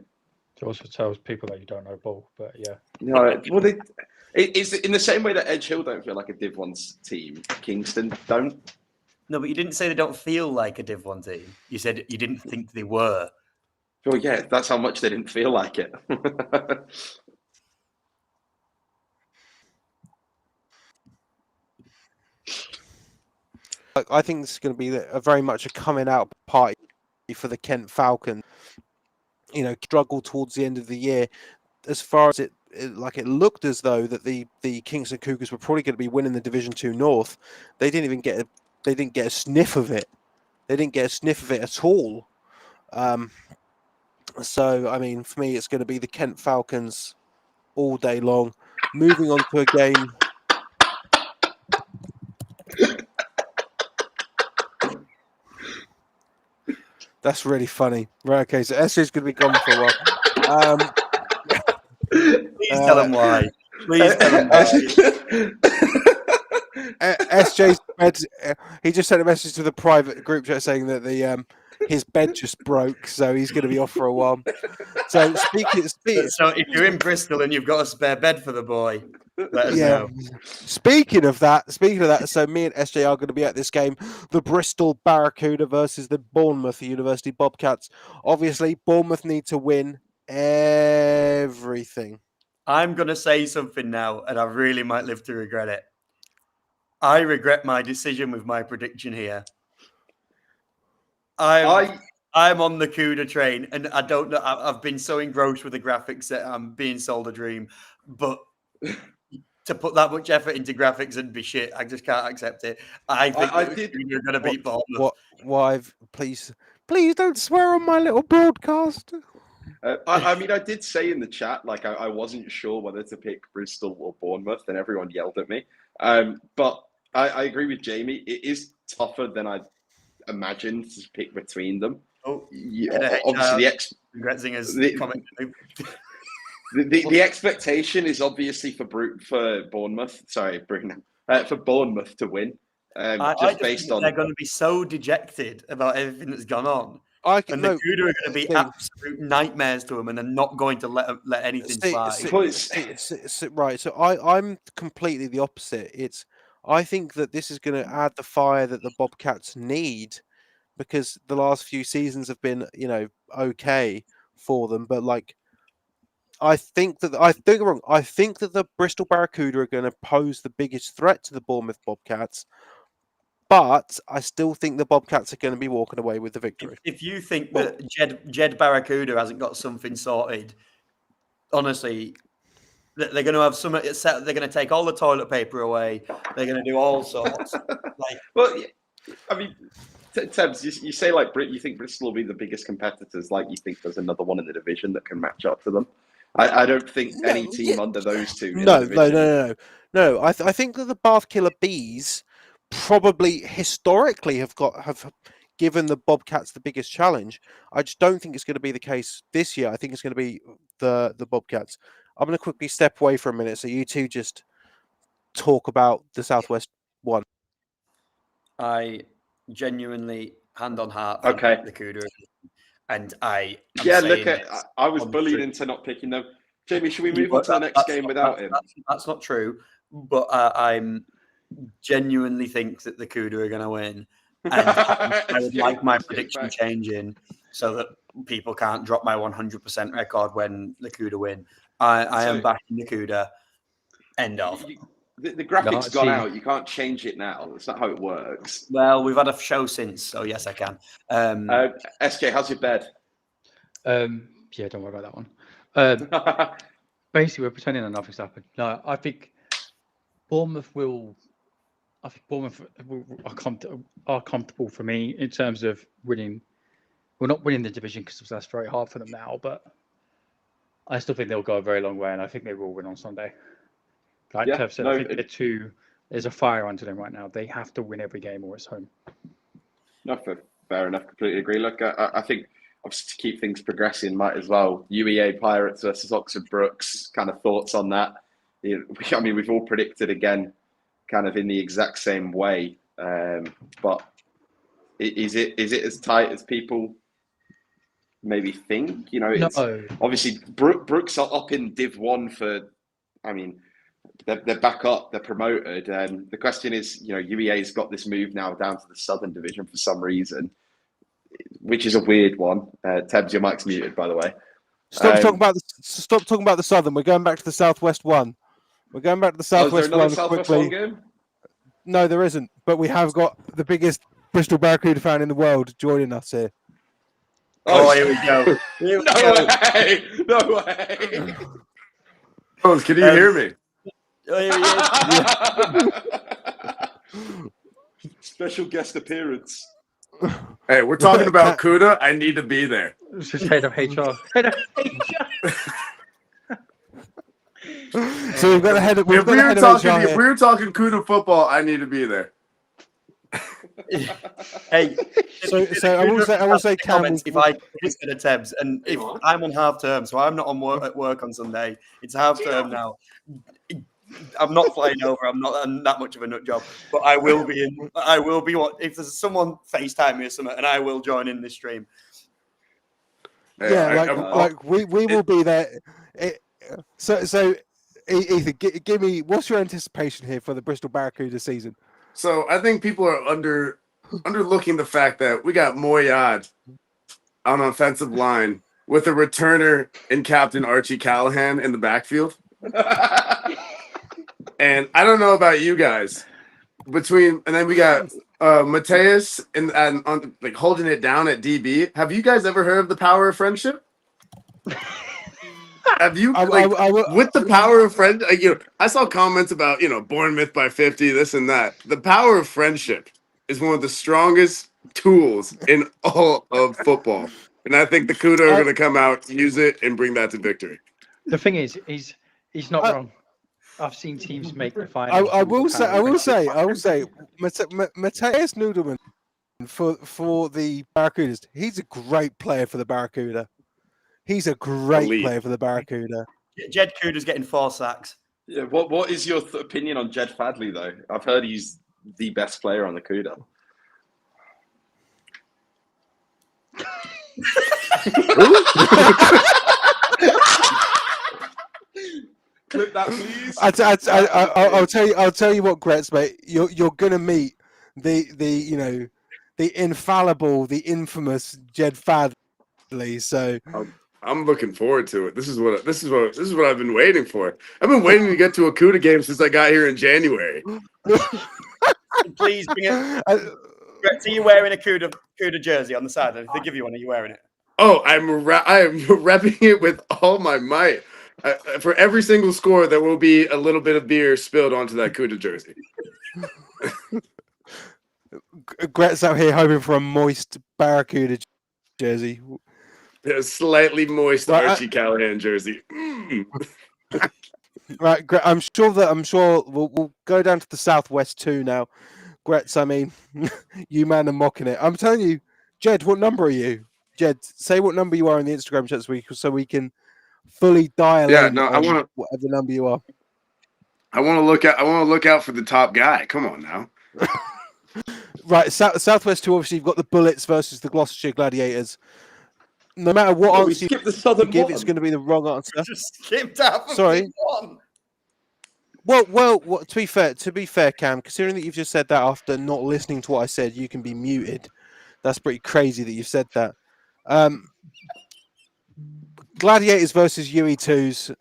[SPEAKER 4] It also tells people that you don't know ball, but yeah.
[SPEAKER 3] No, well, it's in the same way that Edge Hill don't feel like a Div 1 team. Kingston don't.
[SPEAKER 2] No, but you didn't say they don't feel like a Div 1 team. You said you didn't think they were.
[SPEAKER 3] Well, yeah, that's how much they didn't feel like it.
[SPEAKER 1] I think this is going to be a very much a coming out party for the Kent Falcons. Struggled towards the end of the year. As far as it looked as though that the Kingston Cougars were probably going to be winning the Division 2 North. They didn't get a sniff of it. They didn't get a sniff of it at all. So, I mean, for me, it's going to be the Kent Falcons all day long. Moving on to a game. That's really funny. Right, okay, so SJ's going to be gone for a while.
[SPEAKER 2] Please tell him why. Please tell him why.
[SPEAKER 1] SJ's he just sent a message to the private group chat saying that his bed just broke, so he's going to be off for a while. So speaking,
[SPEAKER 2] So if you're in Bristol and you've got a spare bed for the boy, let us know.
[SPEAKER 1] Speaking of that, so me and SJ are going to be at this game, the Bristol Barracuda versus the Bournemouth University Bobcats. Obviously, Bournemouth need to win everything.
[SPEAKER 2] I'm going to say something now, and I really might live to regret it. I regret my decision with my prediction here. I'm on the CUDA train, and I don't know. I've been so engrossed with the graphics that I'm being sold a dream. But to put that much effort into graphics and be shit, I just can't accept it. I think you're going to beat Bournemouth.
[SPEAKER 1] Why? Please don't swear on my little broadcast.
[SPEAKER 3] I mean, I did say in the chat, like, I wasn't sure whether to pick Bristol or Bournemouth, and everyone yelled at me. But I agree with Jamie. It is tougher than I imagined to pick between them. Obviously, the expectation is obviously for Bournemouth. Sorry, Bruno. For Bournemouth to win. Just based on
[SPEAKER 2] they're going to be so dejected about everything that's gone on. The CUDA are going to be absolute nightmares to them, and they're not going to let anything slide.
[SPEAKER 1] Right. So I'm completely the opposite. I think that this is going to add the fire that the Bobcats need, because the last few seasons have been, okay for them. But I think that the Bristol Barracuda are going to pose the biggest threat to the Bournemouth Bobcats. But I still think the Bobcats are going to be walking away with the victory.
[SPEAKER 2] If you think that Jed Barracuda hasn't got something sorted, honestly, they're going to have some. They're going to take all the toilet paper away. They're going to do all sorts.
[SPEAKER 3] Well, I mean, Tebs, you say you think Bristol will be the biggest competitors. Like, you think there's another one in the division that can match up to them. I don't think any team under those two.
[SPEAKER 1] No. I think that the Bath Killer Bees probably historically have given the Bobcats the biggest challenge. I just don't think it's going to be the case this year. I think it's going to be the Bobcats. I'm going to quickly step away for a minute so you two just talk about the Southwest one.
[SPEAKER 2] I genuinely, hand on heart,
[SPEAKER 3] okay,
[SPEAKER 2] the CUDA, and I
[SPEAKER 3] was bullied into not picking them. Jamie, should we move on to the next game without him?
[SPEAKER 2] That's not true, but I'm genuinely think that the CUDA are going to win, and I would like my prediction changing so that people can't drop my 100% record when the CUDA win. I am backing the CUDA. End of.
[SPEAKER 3] The graphics gone out. You can't change it now. That's not how it works.
[SPEAKER 2] Well, we've had a show since, so yes, I can.
[SPEAKER 3] SJ, how's your bed?
[SPEAKER 4] Yeah, don't worry about that one. Basically, we're pretending that nothing's happened. No, I think Bournemouth are comfortable for me in terms of winning. We're not winning the division because that's very hard for them now, but I still think they'll go a very long way, and I think they will win on Sunday. Like Kev said, I think there's a fire under them right now. They have to win every game or it's home.
[SPEAKER 3] No, fair enough. Completely agree. Look, I think obviously to keep things progressing, might as well. UEA Pirates versus Oxford Brooks. Kind of thoughts on that? I mean, we've all predicted again, kind of in the exact same way. But is it as tight as people maybe think? Obviously Brooks are up in Div 1 for. I mean, they're back up. They're promoted. The question is, UEA's got this move now down to the Southern Division for some reason, which is a weird one. Tebs, your mic's muted, by the way.
[SPEAKER 1] Stop talking about the Southern. We're going back to the Southwest one. We're going back to the Southwest one quickly.
[SPEAKER 3] Game?
[SPEAKER 1] No, there isn't. But we have got the biggest Bristol Barracuda fan in the world joining us here.
[SPEAKER 2] Oh, here we go.
[SPEAKER 3] No way.
[SPEAKER 5] Oh, can you hear me?
[SPEAKER 2] Oh, here he
[SPEAKER 3] is. Special guest appearance.
[SPEAKER 5] Hey, we're talking about CUDA. I need to be there.
[SPEAKER 4] It's just head of HR.
[SPEAKER 1] So we've got the head of.
[SPEAKER 5] If we were talking CUDA football, I need to be there.
[SPEAKER 2] Hey,
[SPEAKER 1] so I will say,
[SPEAKER 2] comments if I visit Tebs, and if I'm on half term, so I'm not at work on Sunday. It's half term now. I'm not flying over. I'm that much of a nut job, but I will be in. I will be what if there's someone FaceTime me or something, and I will join in this stream.
[SPEAKER 1] We will be there. So Ethan, give me what's your anticipation here for the Bristol Barracuda season?
[SPEAKER 5] So I think people are underlooking the fact that we got Moyad on an offensive line with a returner and captain Archie Callahan in the backfield. And I don't know about you guys. And then we got Mateus and on like holding it down at DB. Have you guys ever heard of the power of friendship? Have you with the power of friend? I saw comments about Bournemouth by 50, this and that. The power of friendship is one of the strongest tools in all of football, and I think the Cuda are going to come out, use it, and bring that to victory.
[SPEAKER 4] The thing is, he's not wrong. I've seen teams make the final.
[SPEAKER 1] I will say, Mateus Nudelman for the Barracudas. He's a great player for the Barracuda. He's a great player for the Barracuda.
[SPEAKER 2] Jed Cuda's getting 4 sacks.
[SPEAKER 3] Yeah. What is your opinion on Jed Fadley though? I've heard he's the best player on the Cuda. Clip that, please.
[SPEAKER 1] I'll tell you what, Gretz, mate. You're gonna meet the infallible, the infamous Jed Fadley. So
[SPEAKER 5] I'm looking forward to it. This is what I've been waiting for. I've been waiting to get to a Cuda game since I got here in January.
[SPEAKER 2] Please bring it. Gretz, are you wearing a Cuda jersey on the side? If they give you one, are you wearing it?
[SPEAKER 5] Oh, I am repping it with all my might. For every single score, there will be a little bit of beer spilled onto that Cuda jersey.
[SPEAKER 1] Gret's out here hoping for a moist Barracuda jersey.
[SPEAKER 5] A slightly moist Archie Callahan jersey.
[SPEAKER 1] Right, Gret, I'm sure we'll go down to the Southwest too now. Gretz, I mean, you man are mocking it. I'm telling you, Jed, what number are you? Jed, say what number you are in the Instagram chat so we can fully dial in.
[SPEAKER 5] No, I want
[SPEAKER 1] whatever number you are.
[SPEAKER 5] I want to look out for the top guy. Come on now.
[SPEAKER 1] Right, Southwest 2, obviously, you've got the Bullets versus the Gloucestershire Gladiators. No matter what answer you give, it's going to be the wrong answer.
[SPEAKER 2] Just skipped out.
[SPEAKER 1] Sorry. Well, to be fair, Cam, considering that you've just said that after not listening to what I said, you can be muted. That's pretty crazy that you've said that. Gladiators versus UE2s.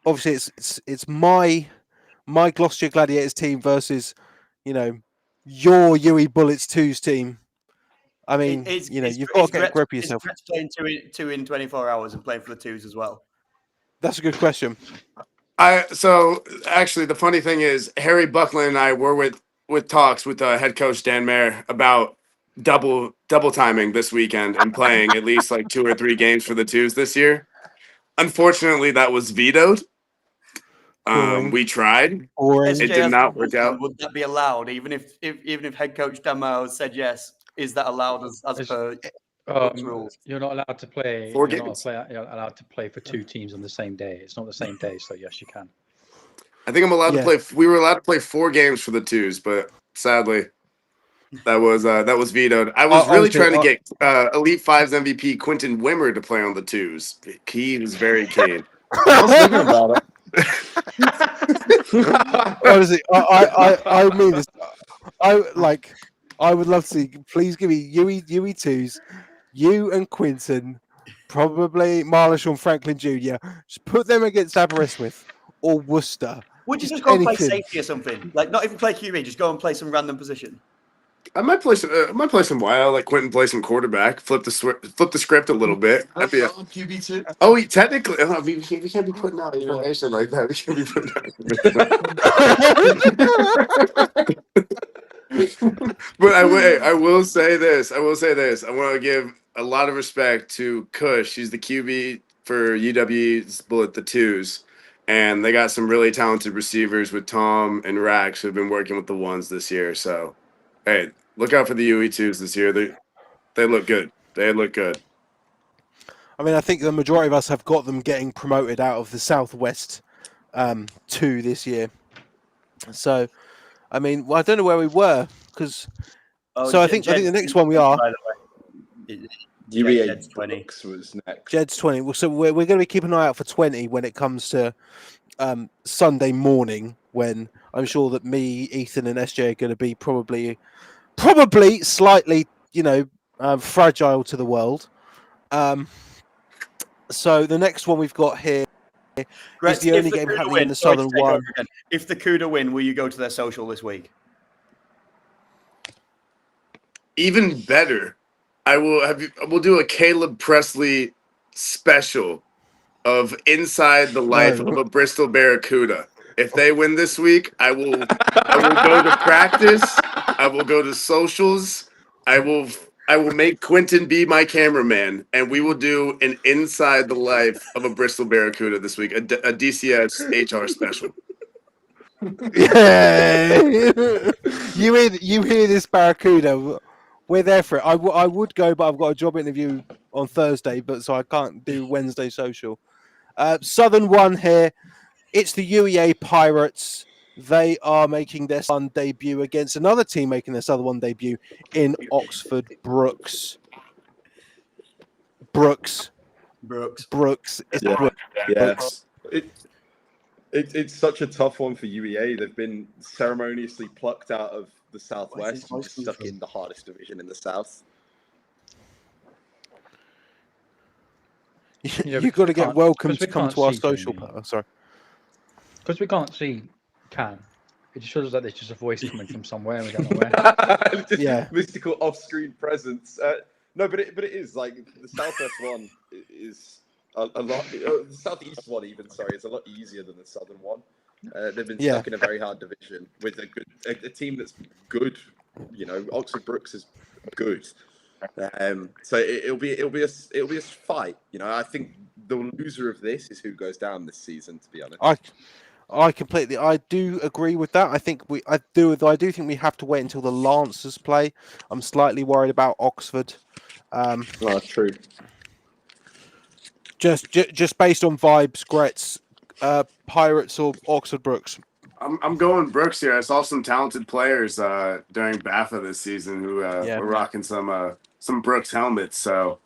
[SPEAKER 1] Obviously, it's my Gloucestershire Gladiators team versus, your UE Bullets 2s team. I mean, you've got to get a grip of yourself.
[SPEAKER 2] Is playing two in 24 hours and playing for the 2s as well?
[SPEAKER 1] That's a good question.
[SPEAKER 5] So actually, the funny thing is, Harry Buckland and I were with talks with head coach Dan Mayer about double timing this weekend and playing at least like 2 or 3 games for the 2s this year. Unfortunately, that was vetoed. We tried. It did not work out.
[SPEAKER 2] Would that be allowed, even if head coach Dan Mayer said yes? Is that allowed as per rules?
[SPEAKER 4] You're not allowed to play. You're allowed to play for 2 teams on the same day. It's not the same day, so yes, you can.
[SPEAKER 5] I think I'm allowed to play. We were allowed to play 4 games for the 2s, but sadly, that was vetoed. I was really trying to get Elite 5's MVP Quentin Wimmer to play on the 2s. He was very keen.
[SPEAKER 3] I was thinking about it.
[SPEAKER 1] Honestly, I mean this. I would love to see. Please give me UE2s, you and Quinton, probably Marshall and Franklin Jr. Just put them against Aberystwyth or Worcester.
[SPEAKER 2] Would you just go and play safety or something? Like not even play QB, just go and play some random position.
[SPEAKER 5] I might play some wild, like Quentin play some quarterback, flip the script a little bit.
[SPEAKER 3] QB too.
[SPEAKER 5] Oh, technically, we can't be putting out information like that. We can't be putting out. But I will say this. I want to give a lot of respect to Kush. He's the QB for UW's Bullet the 2s, and they got some really talented receivers with Tom and Rax who've been working with the 1s this year. So, hey, look out for the UE2s this year. They look good. They look good.
[SPEAKER 1] I mean, I think the majority of us have got them getting promoted out of the Southwest 2 this year. So, I mean, I don't know where we were because. So I think the next one we are.
[SPEAKER 2] By the way,
[SPEAKER 3] UEA
[SPEAKER 2] Jed's 20.
[SPEAKER 3] Brooks was next.
[SPEAKER 1] Jed's 20. Well, so we're going to be keeping an eye out for 20 when it comes to Sunday morning, when I'm sure that me, Ethan, and SJ are going to be probably slightly, fragile to the world. So the next one we've got here is the only game happening in the Southern one.
[SPEAKER 2] If the CUDA win, will you go to their social this week?
[SPEAKER 5] Even better, we'll do a Caleb Presley special of inside the life of a Bristol Barracuda. If they win this week, I will go to practice. I will go to socials. I will make Quentin be my cameraman, and we will do an inside the life of a Bristol Barracuda this week, a DCS HR special.
[SPEAKER 1] Yeah, you hear this, Barracuda? We're there for it. I would go, but I've got a job interview on Thursday, so I can't do Wednesday social. Southern one here. It's the UEA Pirates. They are making their Southern debut against another team making their Southern one debut in Oxford. Brooks. It's
[SPEAKER 3] Yeah.
[SPEAKER 1] Brooks.
[SPEAKER 6] It's such a tough one for UEA. They've been ceremoniously plucked out of the Southwest and just stuck in the hardest division in the South.
[SPEAKER 1] You've got to get welcome to come to our social. Sorry.
[SPEAKER 4] Because we can't see Can. It just shows us that there's just a voice coming from somewhere and we don't know where.
[SPEAKER 6] Just mystical off-screen presence. No, but it is like the Southwest one is a lot. The Southeast one, even is a lot easier than the Southern one. They've been stuck in a very hard division with a team that's good. Oxford Brooks is good. So it'll be a fight. I think the loser of this is who goes down this season. To be honest,
[SPEAKER 1] I do agree with that. I do think we have to wait until the Lancers play. I'm slightly worried about Oxford.
[SPEAKER 6] True.
[SPEAKER 1] Just based on vibes, Gretz, Pirates or Oxford Brooks.
[SPEAKER 5] I'm going Brooks here. I saw some talented players during BAFA this season who were rocking some Brooks helmets. So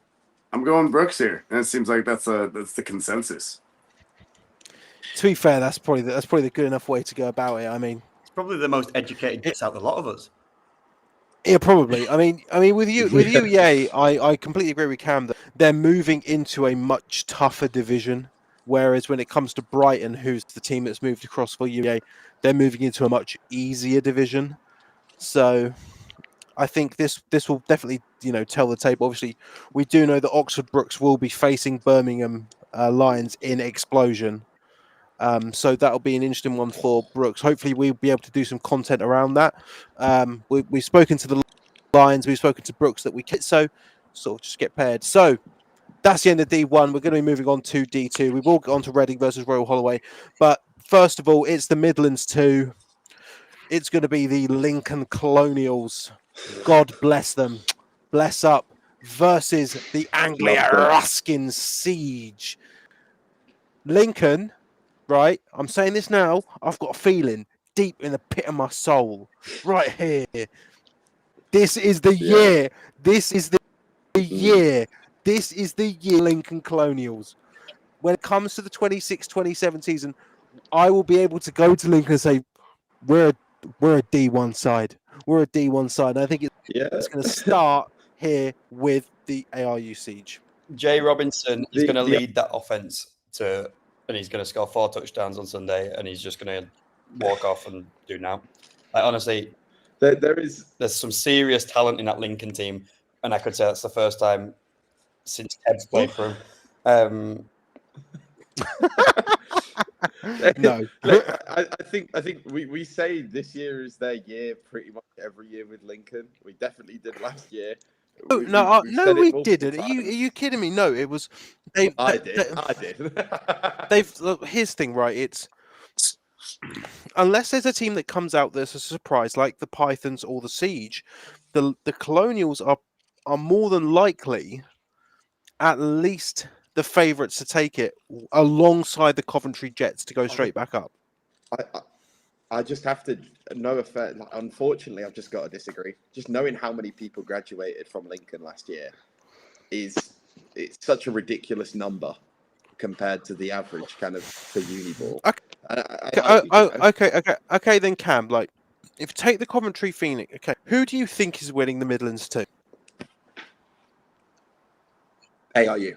[SPEAKER 5] I'm going Brooks here, and it seems like that's the consensus.
[SPEAKER 1] To be fair, that's probably the good enough way to go about it. I mean,
[SPEAKER 2] it's probably the most educated guess out of a lot of us.
[SPEAKER 1] Yeah, probably. I mean, with UEA, I completely agree with Cam that they're moving into a much tougher division. Whereas when it comes to Brighton, who's the team that's moved across for UEA, they're moving into a much easier division. So I think this will definitely tell the tape. Obviously, we do know that Oxford Brooks will be facing Birmingham Lions in Explosion. So that'll be an interesting one for Brooks. Hopefully, we'll be able to do some content around that. We've spoken to the Lions, we've spoken to Brooks that we can, so sort of just get paired. So that's the end of D1. We're going to be moving on to D2. We will get on to Reading versus Royal Holloway. But first of all, it's the Midlands 2. It's going to be the Lincoln Colonials. God bless them. Bless up. Versus the Anglia Ruskin Siege. Lincoln, right? I'm saying this now. I've got a feeling deep in the pit of my soul. Right here. This is the year. This is the year. This is the year Lincoln Colonials. When it comes to the 26-27 season, I will be able to go to Lincoln and say, we're a D1 side. We're a D1 side. And I think it's going to start here with the ARU Siege.
[SPEAKER 2] Jay Robinson is going to lead that offense and he's going to score 4 touchdowns on Sunday, and he's just going to walk off and do now. Like, honestly, there's some serious talent in that Lincoln team, and I could say that's the first time since Ted's played for him.
[SPEAKER 1] No,
[SPEAKER 6] I think we say this year is their year pretty much every year with Lincoln. We definitely did last year.
[SPEAKER 1] We didn't. Are you kidding me? No, it was.
[SPEAKER 6] I did.
[SPEAKER 1] Look, here's the thing, right? It's unless there's a team that comes out that's a surprise, like the Pythons or the Siege, the Colonials are more than likely at least the favourites to take it alongside the Coventry Jets to go straight back up.
[SPEAKER 6] I just have to, no offense, unfortunately, I've just got to disagree. Just knowing how many people graduated from Lincoln last year it's such a ridiculous number compared to the average kind of for Uniball.
[SPEAKER 1] Okay, then Cam, like, if you take the Coventry Phoenix, okay, who do you think is winning the Midlands 2?
[SPEAKER 6] ARU.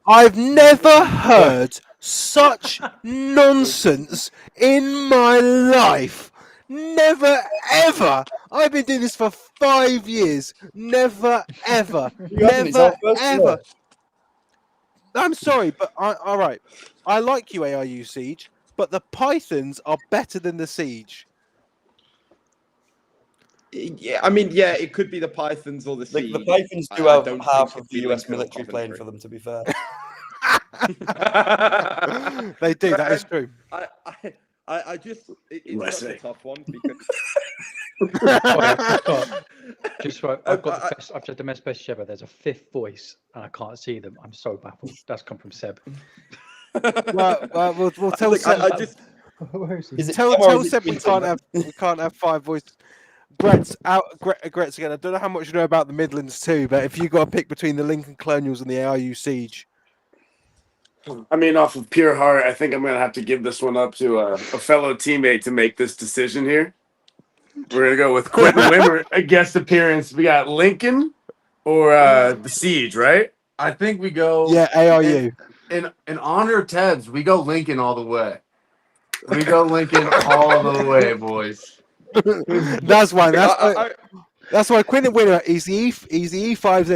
[SPEAKER 1] I've never heard such nonsense in my life. Never, ever. I've been doing this for 5 years. Never, ever. Never, ever. I'm sorry, but all right. I like you, ARU Siege, but the Pythons are better than the Siege.
[SPEAKER 6] Yeah, I mean, yeah, it could be the Pythons or the Siege.
[SPEAKER 2] The Pythons do have half of the US military playing for them, to be fair.
[SPEAKER 1] They do, that is true.
[SPEAKER 6] I just, it's such a tough one because...
[SPEAKER 4] I've got the best message ever. There's a fifth voice, and I can't see them. I'm so baffled. That's come from Seb.
[SPEAKER 1] Well, we'll tell Seb. Tell Seb we can't have 5 voices. Gret's again. I don't know how much you know about the Midlands too, but if you got to pick between the Lincoln Colonials and the ARU Siege,
[SPEAKER 5] I mean, off of pure heart, I think I'm going to have to give this one up to a fellow teammate to make this decision here. We're going to go with Quentin Wimmer, a guest appearance. We got Lincoln or the Siege, right? I think we go.
[SPEAKER 1] Yeah, ARU.
[SPEAKER 5] In honor of Tebs, we go Lincoln all the way. We go Lincoln all the way, boys.
[SPEAKER 1] That's why. That's why Quentin Wimmer is the E5's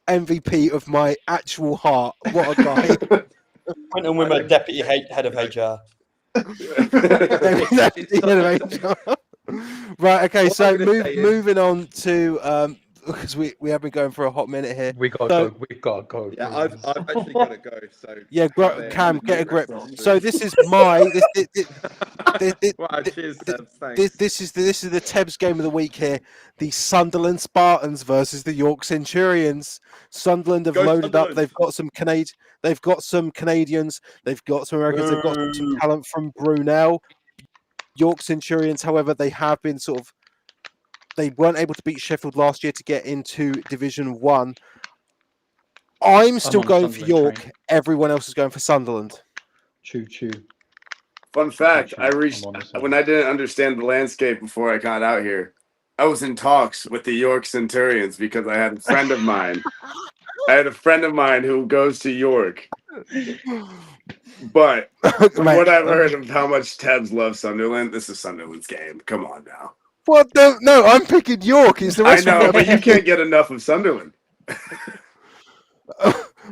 [SPEAKER 1] MVP of my actual heart. What a guy!
[SPEAKER 2] Quentin Wimmer, deputy head of HR.
[SPEAKER 1] Right. Okay. So moving on to because we have been going for a hot minute here.
[SPEAKER 4] We've got to go.
[SPEAKER 6] Yeah, I've actually got to go. So
[SPEAKER 1] yeah, Cam, get a grip. So this is my
[SPEAKER 6] wow, cheers, Tebs,
[SPEAKER 1] this is the Tebs game of the week here. The Sunderland Spartans versus the York Centurions. Sunderland have loaded up. They've got some Canadians. They've got some Americans. They've got some talent from Brunel. York Centurions, however, they have been they weren't able to beat Sheffield last year to get into Division 1. I'm still going for York. Train. Everyone else is going for Sunderland.
[SPEAKER 4] Choo.
[SPEAKER 5] Fun fact, when I didn't understand the landscape before I got out here, I was in talks with the York Centurions because I had a friend of mine. Who goes to York. But from what I've heard of how much Tebs loves Sunderland, this is Sunderland's game. Come on now.
[SPEAKER 1] What? No, I'm picking York. Is the rest
[SPEAKER 5] I know, but you can't get enough of Sunderland.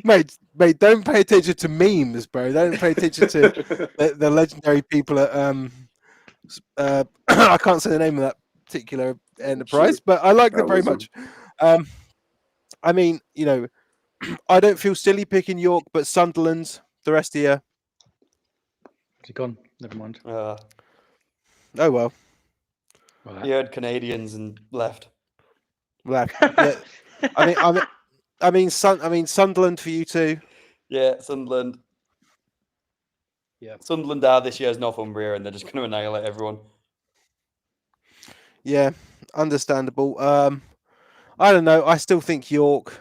[SPEAKER 1] Mate, don't pay attention to memes, bro. Don't pay attention to the legendary people at I can't say the name of that particular enterprise, but I like them very much. I mean, I don't feel silly picking York, but Sunderland, the rest of you.
[SPEAKER 4] Is he gone? Never mind.
[SPEAKER 1] Oh well.
[SPEAKER 2] He heard Canadians and left.
[SPEAKER 1] Yeah. I mean, Sunderland for you too.
[SPEAKER 2] Yeah, Sunderland.
[SPEAKER 4] Yeah,
[SPEAKER 2] Sunderland are this year's Northumbria, and they're just going to annihilate everyone.
[SPEAKER 1] Yeah, understandable. I don't know. I still think York,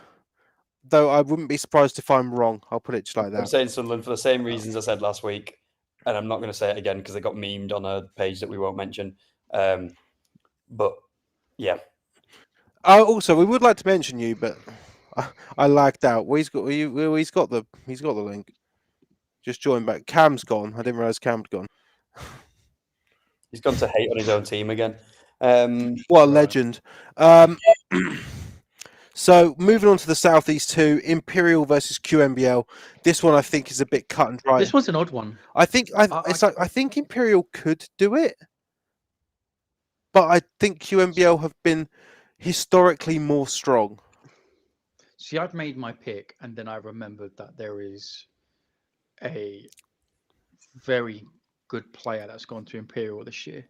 [SPEAKER 1] though. I wouldn't be surprised if I'm wrong. I'll put it just like that.
[SPEAKER 2] I'm saying Sunderland for the same reasons I said last week, and I'm not going to say it again because they got memed on a page that we won't mention. But yeah.
[SPEAKER 1] Also, we would like to mention you, but I lagged out. He's got the link. Just join back. Cam's gone. I didn't realize Cam's gone.
[SPEAKER 2] He's gone to hate on his own team again.
[SPEAKER 1] What a legend. So moving on to the Southeast 2, Imperial versus QMBL. This one I think is a bit cut and dry.
[SPEAKER 4] This one's an odd one.
[SPEAKER 1] I think Imperial could do it, but I think QMBL have been historically more strong.
[SPEAKER 4] See, I've made my pick, and then I remembered that there is a very good player that's gone to Imperial this year.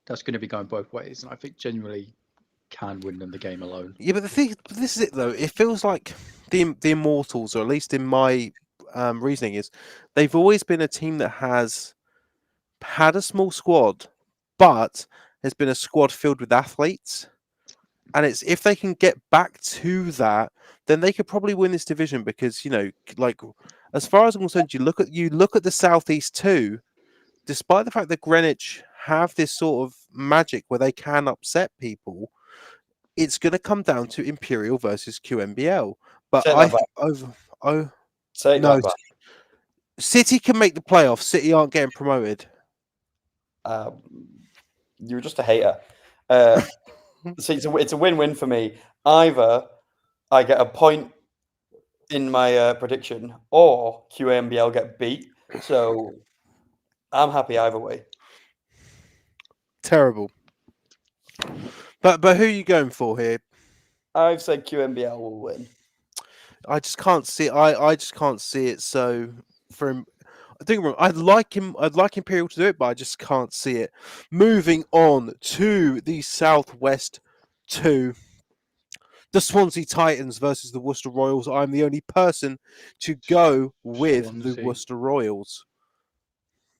[SPEAKER 4] That's going to be going both ways, and I think genuinely can win them the game alone.
[SPEAKER 1] Yeah, but this is it though. It feels like the Immortals, or at least in my reasoning, is they've always been a team that has had a small squad, but has been a squad filled with athletes. And it's if they can get back to that, then they could probably win this division because like as far as I'm concerned, you look at the Southeast too. Despite the fact that Greenwich have this sort of magic where they can upset people, it's going to come down to Imperial versus QMBL. But
[SPEAKER 2] Take that back. Take
[SPEAKER 1] no,
[SPEAKER 2] that back.
[SPEAKER 1] City can make the playoffs. City aren't getting promoted.
[SPEAKER 2] You're just a hater. So it's a win-win for me. Either I get a point in my prediction, or QMBL get beat. So I'm happy either way.
[SPEAKER 1] Terrible. But who are you going for here?
[SPEAKER 2] I've said QMBL will win.
[SPEAKER 1] I just can't see. I just can't see it. So for him, I think I'd like Imperial to do it, but I just can't see it. Moving on to the Southwest 2, the Swansea Titans versus the Worcester Royals. I'm the only person to go with the
[SPEAKER 4] Swansea.
[SPEAKER 1] Worcester Royals.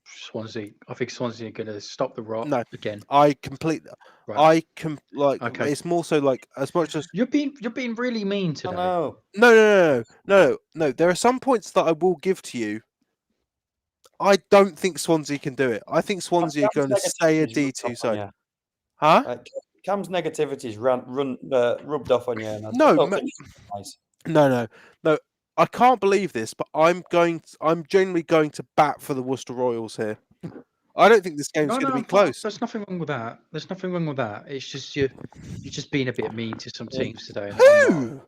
[SPEAKER 4] Swansea. I think Swansea are going to stop the rot
[SPEAKER 1] No.
[SPEAKER 4] again.
[SPEAKER 1] I completely.
[SPEAKER 4] Right.
[SPEAKER 1] Okay. It's more so like as much as
[SPEAKER 4] You're being really mean
[SPEAKER 2] I
[SPEAKER 4] today.
[SPEAKER 2] know.
[SPEAKER 1] No. There are some points that I will give to you. I don't think Swansea can do it. I think Swansea are going to stay a D2 side. Huh?
[SPEAKER 2] Cam's negativity's rubbed off on you. And
[SPEAKER 1] No,
[SPEAKER 2] nice.
[SPEAKER 1] No. I can't believe this, but I'm genuinely going to bat for the Worcester Royals here. I don't think this game's going to be close.
[SPEAKER 4] There's nothing wrong with that. It's just you're just being a bit mean to some teams today. And
[SPEAKER 1] Who?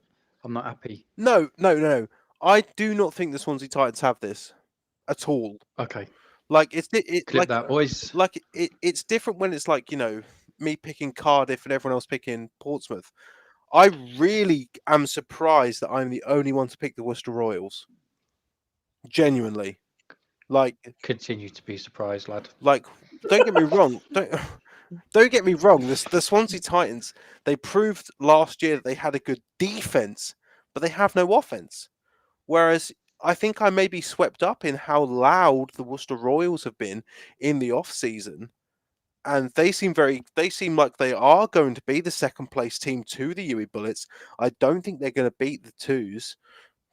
[SPEAKER 4] I'm not happy.
[SPEAKER 1] No. I do not think the Swansea Titans have this at all.
[SPEAKER 4] Okay.
[SPEAKER 1] Like it's
[SPEAKER 4] Clip
[SPEAKER 1] like
[SPEAKER 4] that, boys.
[SPEAKER 1] like it's different when it's like me picking Cardiff and everyone else picking Portsmouth. I really am surprised that I'm the only one to pick the Worcester Royals. Genuinely, like
[SPEAKER 4] Continue to be surprised, lad.
[SPEAKER 1] Like, don't get me wrong. Don't get me wrong. The Swansea Titans, they proved last year that they had a good defense, but they have no offense. Whereas I think I may be swept up in how loud the Worcester Royals have been in the off season, and they seem like they are going to be the second place team to the UE Bullets. I don't think they're going to beat the Twos,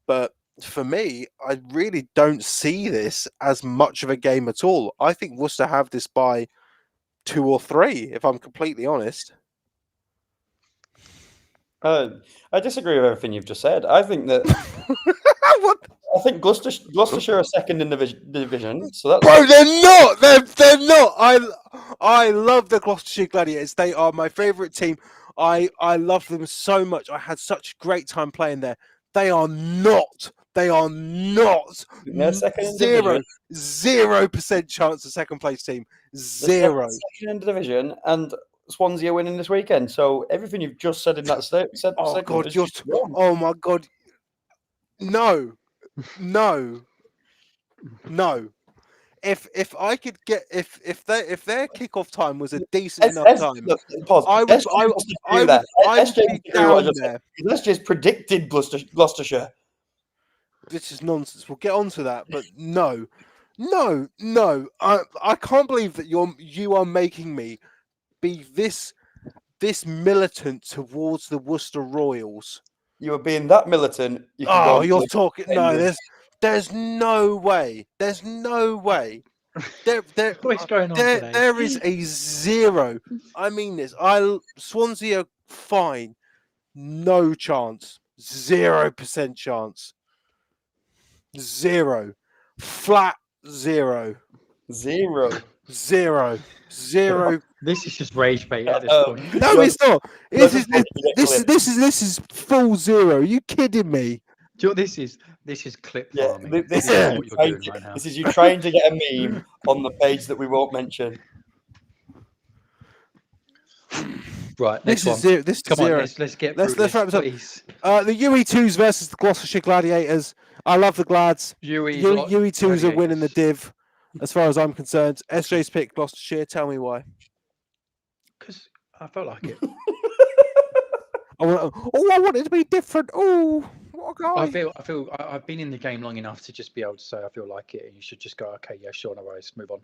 [SPEAKER 1] but for me, I really don't see this as much of a game at all. I think Worcester have this by 2 or 3, if I'm completely honest.
[SPEAKER 2] I disagree with everything you've just said. I think that
[SPEAKER 1] What?
[SPEAKER 2] I think Gloucestershire are second in the division. So that's
[SPEAKER 1] Bro, they're not. They're not. I love the Gloucestershire Gladiators. They are my favourite team. I love them so much. I had such a great time playing there. They are not. They are not.
[SPEAKER 2] They're second in division.
[SPEAKER 1] 0% chance of second place team. 0.
[SPEAKER 2] Second in the division, and Swansea are winning this weekend. So everything you've just said in that segment.
[SPEAKER 1] Oh God,
[SPEAKER 2] is just wrong.
[SPEAKER 1] oh my God. No. If I could get if their kickoff time was a decent enough time,
[SPEAKER 2] Pause.
[SPEAKER 1] I would be down there.
[SPEAKER 2] SJ's predicted Gloucestershire.
[SPEAKER 1] This is nonsense. We'll get onto that, but no. I can't believe that you are making me be this militant towards the Worcester Royals.
[SPEAKER 2] You are being that militant.
[SPEAKER 1] You're talking. No, there's no way. There's no way.
[SPEAKER 4] What's going on today?
[SPEAKER 1] There is a 0. I mean this. Swansea are fine. No chance. 0% chance. 0. Flat 0.
[SPEAKER 2] 0.
[SPEAKER 1] 0.
[SPEAKER 4] This is just rage bait at this point.
[SPEAKER 1] No, it's not. This is full 0. Are you kidding me?
[SPEAKER 4] Do you know what this is? This is clip farming.
[SPEAKER 2] This
[SPEAKER 4] is what you're doing right now.
[SPEAKER 2] This is you trying to get a meme on the page that we won't mention.
[SPEAKER 4] Right,
[SPEAKER 1] This
[SPEAKER 4] next
[SPEAKER 1] is
[SPEAKER 4] one.
[SPEAKER 1] 0. This is
[SPEAKER 4] Come
[SPEAKER 1] 0.
[SPEAKER 4] on, let's get
[SPEAKER 1] Let's
[SPEAKER 4] through
[SPEAKER 1] wrap
[SPEAKER 4] this,
[SPEAKER 1] this up.
[SPEAKER 4] please.
[SPEAKER 1] The UE2s versus the Gloucestershire Gladiators. I love the Glads. UE2s are winning the div, as far as I'm concerned. SJ's picked Gloucestershire. Tell me why.
[SPEAKER 4] Because I felt like it.
[SPEAKER 1] I want it to be different. Oh, What a guy.
[SPEAKER 4] I've been in the game long enough to just be able to say I feel like it, and you should just go, okay, yeah, sure, no worries, move on.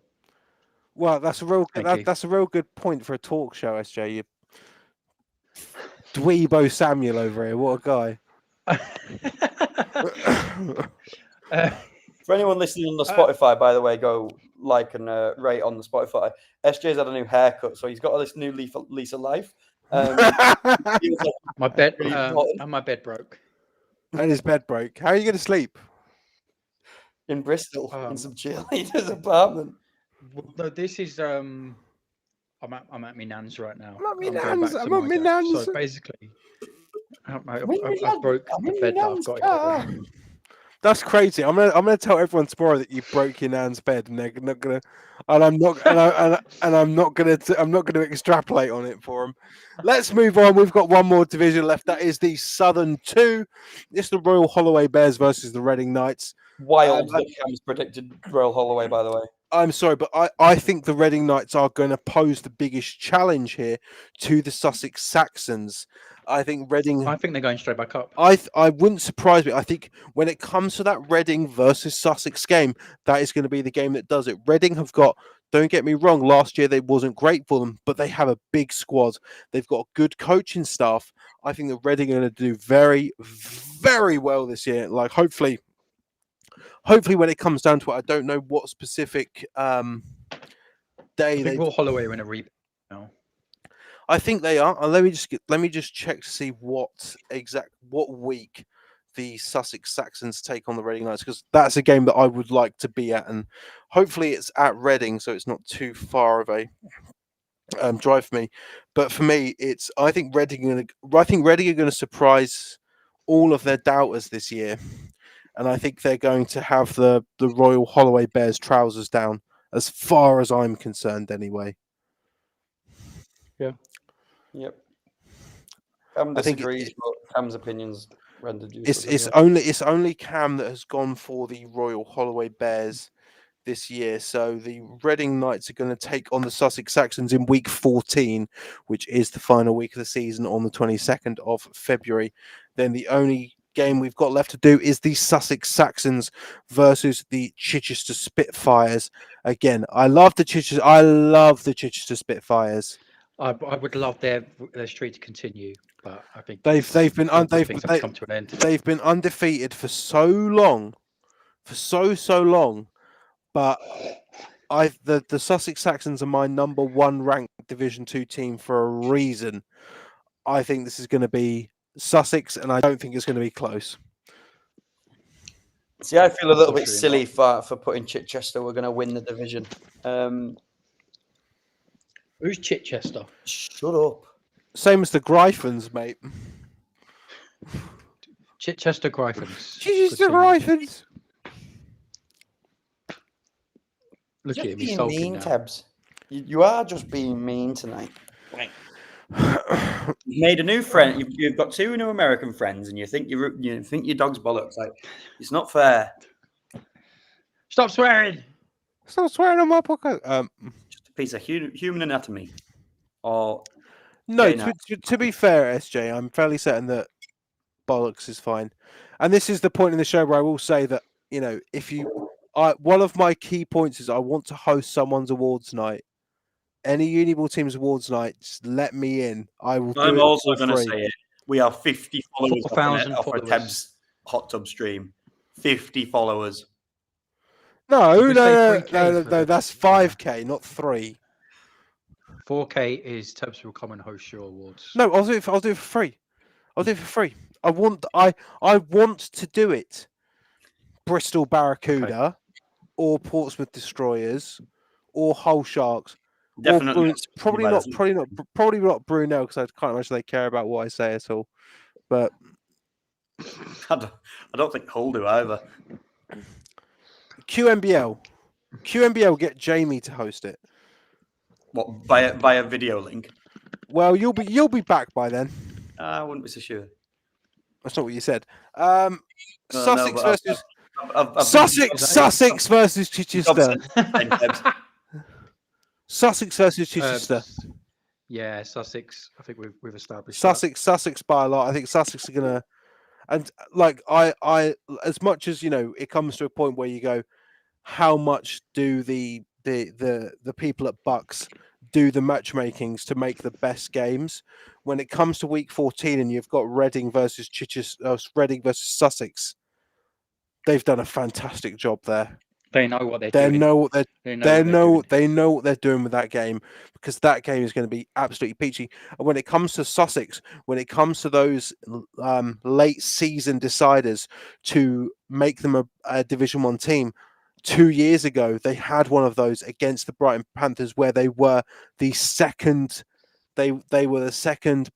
[SPEAKER 1] Well, that's a real
[SPEAKER 4] Thank you.
[SPEAKER 1] that's a real good point for a talk show, SJ. You Dweebo Samuel over here. What a guy.
[SPEAKER 2] For anyone listening on the Spotify, by the way, go like and rate on the Spotify. SJ's had a new haircut, so he's got this new lease of life. Feels like
[SPEAKER 4] My bed,
[SPEAKER 2] really important.
[SPEAKER 4] and my bed broke.
[SPEAKER 1] And his bed broke. How are you going to sleep?
[SPEAKER 2] In Bristol, in some cheerleader's apartment.
[SPEAKER 4] Well, no, this is I'm at my nan's right now.
[SPEAKER 1] I'm at my
[SPEAKER 4] going
[SPEAKER 1] nan's,
[SPEAKER 4] back to
[SPEAKER 1] I'm at
[SPEAKER 4] my
[SPEAKER 1] my
[SPEAKER 4] dad.
[SPEAKER 1] nan's.
[SPEAKER 4] So basically, I
[SPEAKER 2] I'm in my
[SPEAKER 4] broke
[SPEAKER 2] I'm
[SPEAKER 4] the
[SPEAKER 2] in
[SPEAKER 4] bed
[SPEAKER 2] my
[SPEAKER 4] that I've
[SPEAKER 2] nan's
[SPEAKER 4] got
[SPEAKER 2] car.
[SPEAKER 4] in the room.
[SPEAKER 1] That's crazy. I'm gonna tell everyone tomorrow that you broke your nan's bed, and they're not gonna, and I'm not, and I'm not gonna extrapolate on it for them. Let's move on. We've got one more division left. That is the Southern 2. It's the Royal Holloway Bears versus the Reading Knights.
[SPEAKER 2] Wild that Cam's predicted Royal Holloway, by the way.
[SPEAKER 1] I'm sorry, but I think the Reading Knights are going to pose the biggest challenge here to the Sussex Saxons. I think Reading.
[SPEAKER 4] I think they're going straight back up.
[SPEAKER 1] I wouldn't surprise me. I think when it comes to that Reading versus Sussex game, that is going to be the game that does it. Reading have got, don't get me wrong, last year they wasn't great for them, but they have a big squad. They've got good coaching staff. I think that Reading are going to do very, very well this year. Like hopefully when it comes down to it, I don't know what specific day
[SPEAKER 4] I think Royal Holloway are in a rebound now.
[SPEAKER 1] I think they are. Let me just check to see what week the Sussex Saxons take on the Reading Knights, because that's a game that I would like to be at, and hopefully it's at Reading, so it's not too far of a drive for me. But for me, I think Reading are going to surprise all of their doubters this year, and I think they're going to have the Royal Holloway Bears trousers down, as far as I'm concerned, anyway.
[SPEAKER 4] Yeah.
[SPEAKER 2] Yep. Cam
[SPEAKER 1] I think
[SPEAKER 2] disagrees, but Cam's opinions rendered useless.
[SPEAKER 1] It's only Cam that has gone for the Royal Holloway Bears this year. So the Reading Knights are going to take on the Sussex Saxons in week 14, which is the final week of the season on the 22nd of February. Then the only game we've got left to do is the Sussex Saxons versus the Chichester Spitfires. Again, I love the Chichester Spitfires.
[SPEAKER 4] I would love their streak to continue, but I think
[SPEAKER 1] they've been
[SPEAKER 4] come to an end.
[SPEAKER 1] They've been undefeated for so long, so long. But the Sussex Saxons are my number one ranked Division 2 team for a reason. I think this is going to be Sussex, and I don't think it's going to be close.
[SPEAKER 2] See, I feel a little bit silly for putting Chichester. We're going to win the division.
[SPEAKER 4] Who's Chichester?
[SPEAKER 2] Shut up.
[SPEAKER 1] Same as the Gryphons, mate.
[SPEAKER 4] Chichester Gryphons.
[SPEAKER 1] Chichester Gryphons.
[SPEAKER 4] Look
[SPEAKER 2] You're
[SPEAKER 4] at him, he's
[SPEAKER 2] being
[SPEAKER 4] sulking
[SPEAKER 2] mean,
[SPEAKER 4] now.
[SPEAKER 2] Tabs. You are just being mean tonight. You've made a new friend. You've got 2 new American friends, and you think your dog's bollocks. Like, it's not fair.
[SPEAKER 4] Stop swearing.
[SPEAKER 1] Stop swearing on my podcast.
[SPEAKER 2] Just a piece of human anatomy. Or
[SPEAKER 1] no, to be fair, SJ, I'm fairly certain that bollocks is fine. And this is the point in the show where I will say that, you know, one of my key points is I want to host someone's awards night. Any Uniball team's awards night, just let me in. I will.
[SPEAKER 2] I'm also going to say it. We have 50 followers off a Tabs hot tub stream. 50 followers.
[SPEAKER 1] No, that's 5K, not 3.
[SPEAKER 4] 4K is Tabs will come and host your awards.
[SPEAKER 1] No, I'll do it for free. I want to do it. Bristol Barracuda, or Portsmouth Destroyers, or Hull Sharks.
[SPEAKER 2] Definitely,
[SPEAKER 1] probably not Brunel, because I can't imagine they care about what I say at all. But
[SPEAKER 2] I don't think Hull do either.
[SPEAKER 1] QMBL, get Jamie to host it.
[SPEAKER 2] What, via video link?
[SPEAKER 1] Well, you'll be back by then.
[SPEAKER 2] I wouldn't be so sure.
[SPEAKER 1] That's not what you said.
[SPEAKER 2] Sussex
[SPEAKER 1] versus Sussex versus Chichester. Sussex versus Chichester.
[SPEAKER 4] Yeah, Sussex. I think we've established
[SPEAKER 1] Sussex by a lot. I think Sussex are gonna. And like I, as much as it comes to a point where you go, how much do the people at Bucks do the matchmakings to make the best games? When it comes to week 14 and you've got Reading versus Reading versus Sussex, they've done a fantastic job there.
[SPEAKER 4] They know what they're
[SPEAKER 1] They
[SPEAKER 4] doing.
[SPEAKER 1] know what they're
[SPEAKER 4] They know
[SPEAKER 1] they
[SPEAKER 4] what they're
[SPEAKER 1] know
[SPEAKER 4] doing.
[SPEAKER 1] they know what they're doing with that game, because that game is going to be absolutely peachy. And when it comes to Sussex, when it comes to those late season deciders to make them a Division 1 team, 2 years ago they had one of those against the Brighton Panthers, where they were the second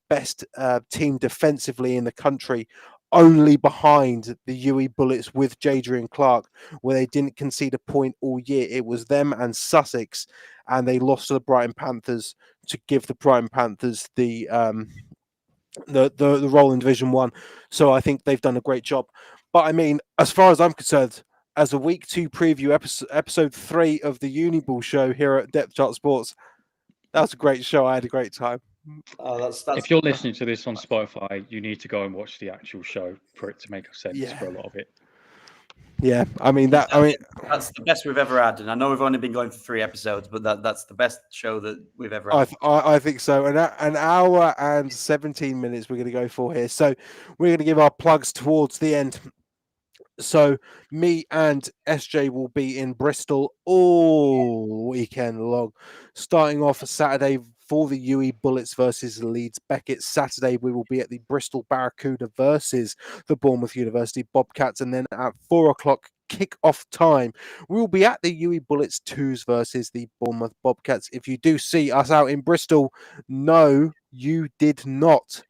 [SPEAKER 1] best team defensively in the country, only behind the UE Bullets with Jadrian Clark, where they didn't concede a point all year. It was them and Sussex, and they lost to the Brighton Panthers to give the Brighton Panthers the role in Division 1. So I think they've done a great job. But I mean, as far as I'm concerned, as a week 2 preview, episode 3 of the Uniball show here at Depth Chart Sports, that was a great show. I had a great time.
[SPEAKER 2] Oh, that's
[SPEAKER 4] If you're listening to this on Spotify, you need to go and watch the actual show for it to make sense for a lot of it.
[SPEAKER 1] Yeah, I mean that's
[SPEAKER 2] the best we've ever had, and I know we've only been going for 3 episodes, but that's the best show that we've ever had.
[SPEAKER 1] I think so. An hour and 17 minutes we're going to go for here, so we're going to give our plugs towards the end. So me and SJ will be in Bristol all weekend long, starting off Saturday for the UE Bullets versus Leeds Beckett. Saturday we will be at the Bristol Barracuda versus the Bournemouth University Bobcats, and then at 4:00 kick-off time we will be at the UE Bullets 2s versus the Bournemouth Bobcats. If you do see us out in Bristol, no, you did not.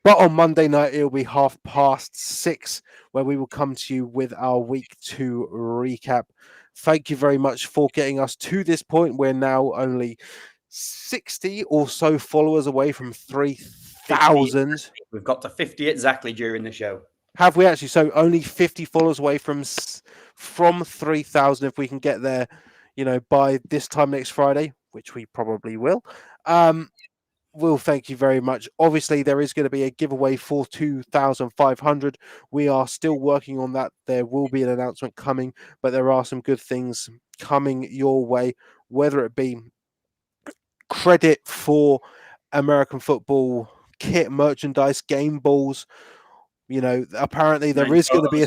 [SPEAKER 1] But on Monday night, it'll be 6:30, where we will come to you with our week 2 recap. Thank you very much for getting us to this point. We're now only 60 or so followers away from 3,000.
[SPEAKER 2] We've got to 50 exactly during the show.
[SPEAKER 1] Have we actually? So only 50 followers away from 3,000. If we can get there, by this time next Friday, which we probably will. Will, thank you very much. Obviously, there is going to be a giveaway for 2,500. We are still working on that. There will be an announcement coming, but there are some good things coming your way, whether it be credit for American football kit, merchandise, game balls. Apparently there is going to be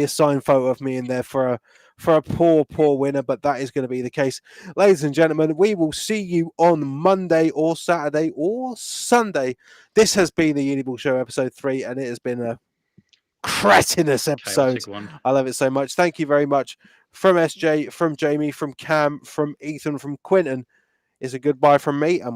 [SPEAKER 1] a signed photo of me in there for a poor winner, but that is going to be the case. Ladies and gentlemen, we will see you on Monday or Saturday or Sunday. This has been the Uniball Show episode 3, and it has been a cretinous episode. I love it so much. Thank you very much from SJ, from Jamie, from Cam, from Ethan, from Quinton. It's a goodbye from me, and we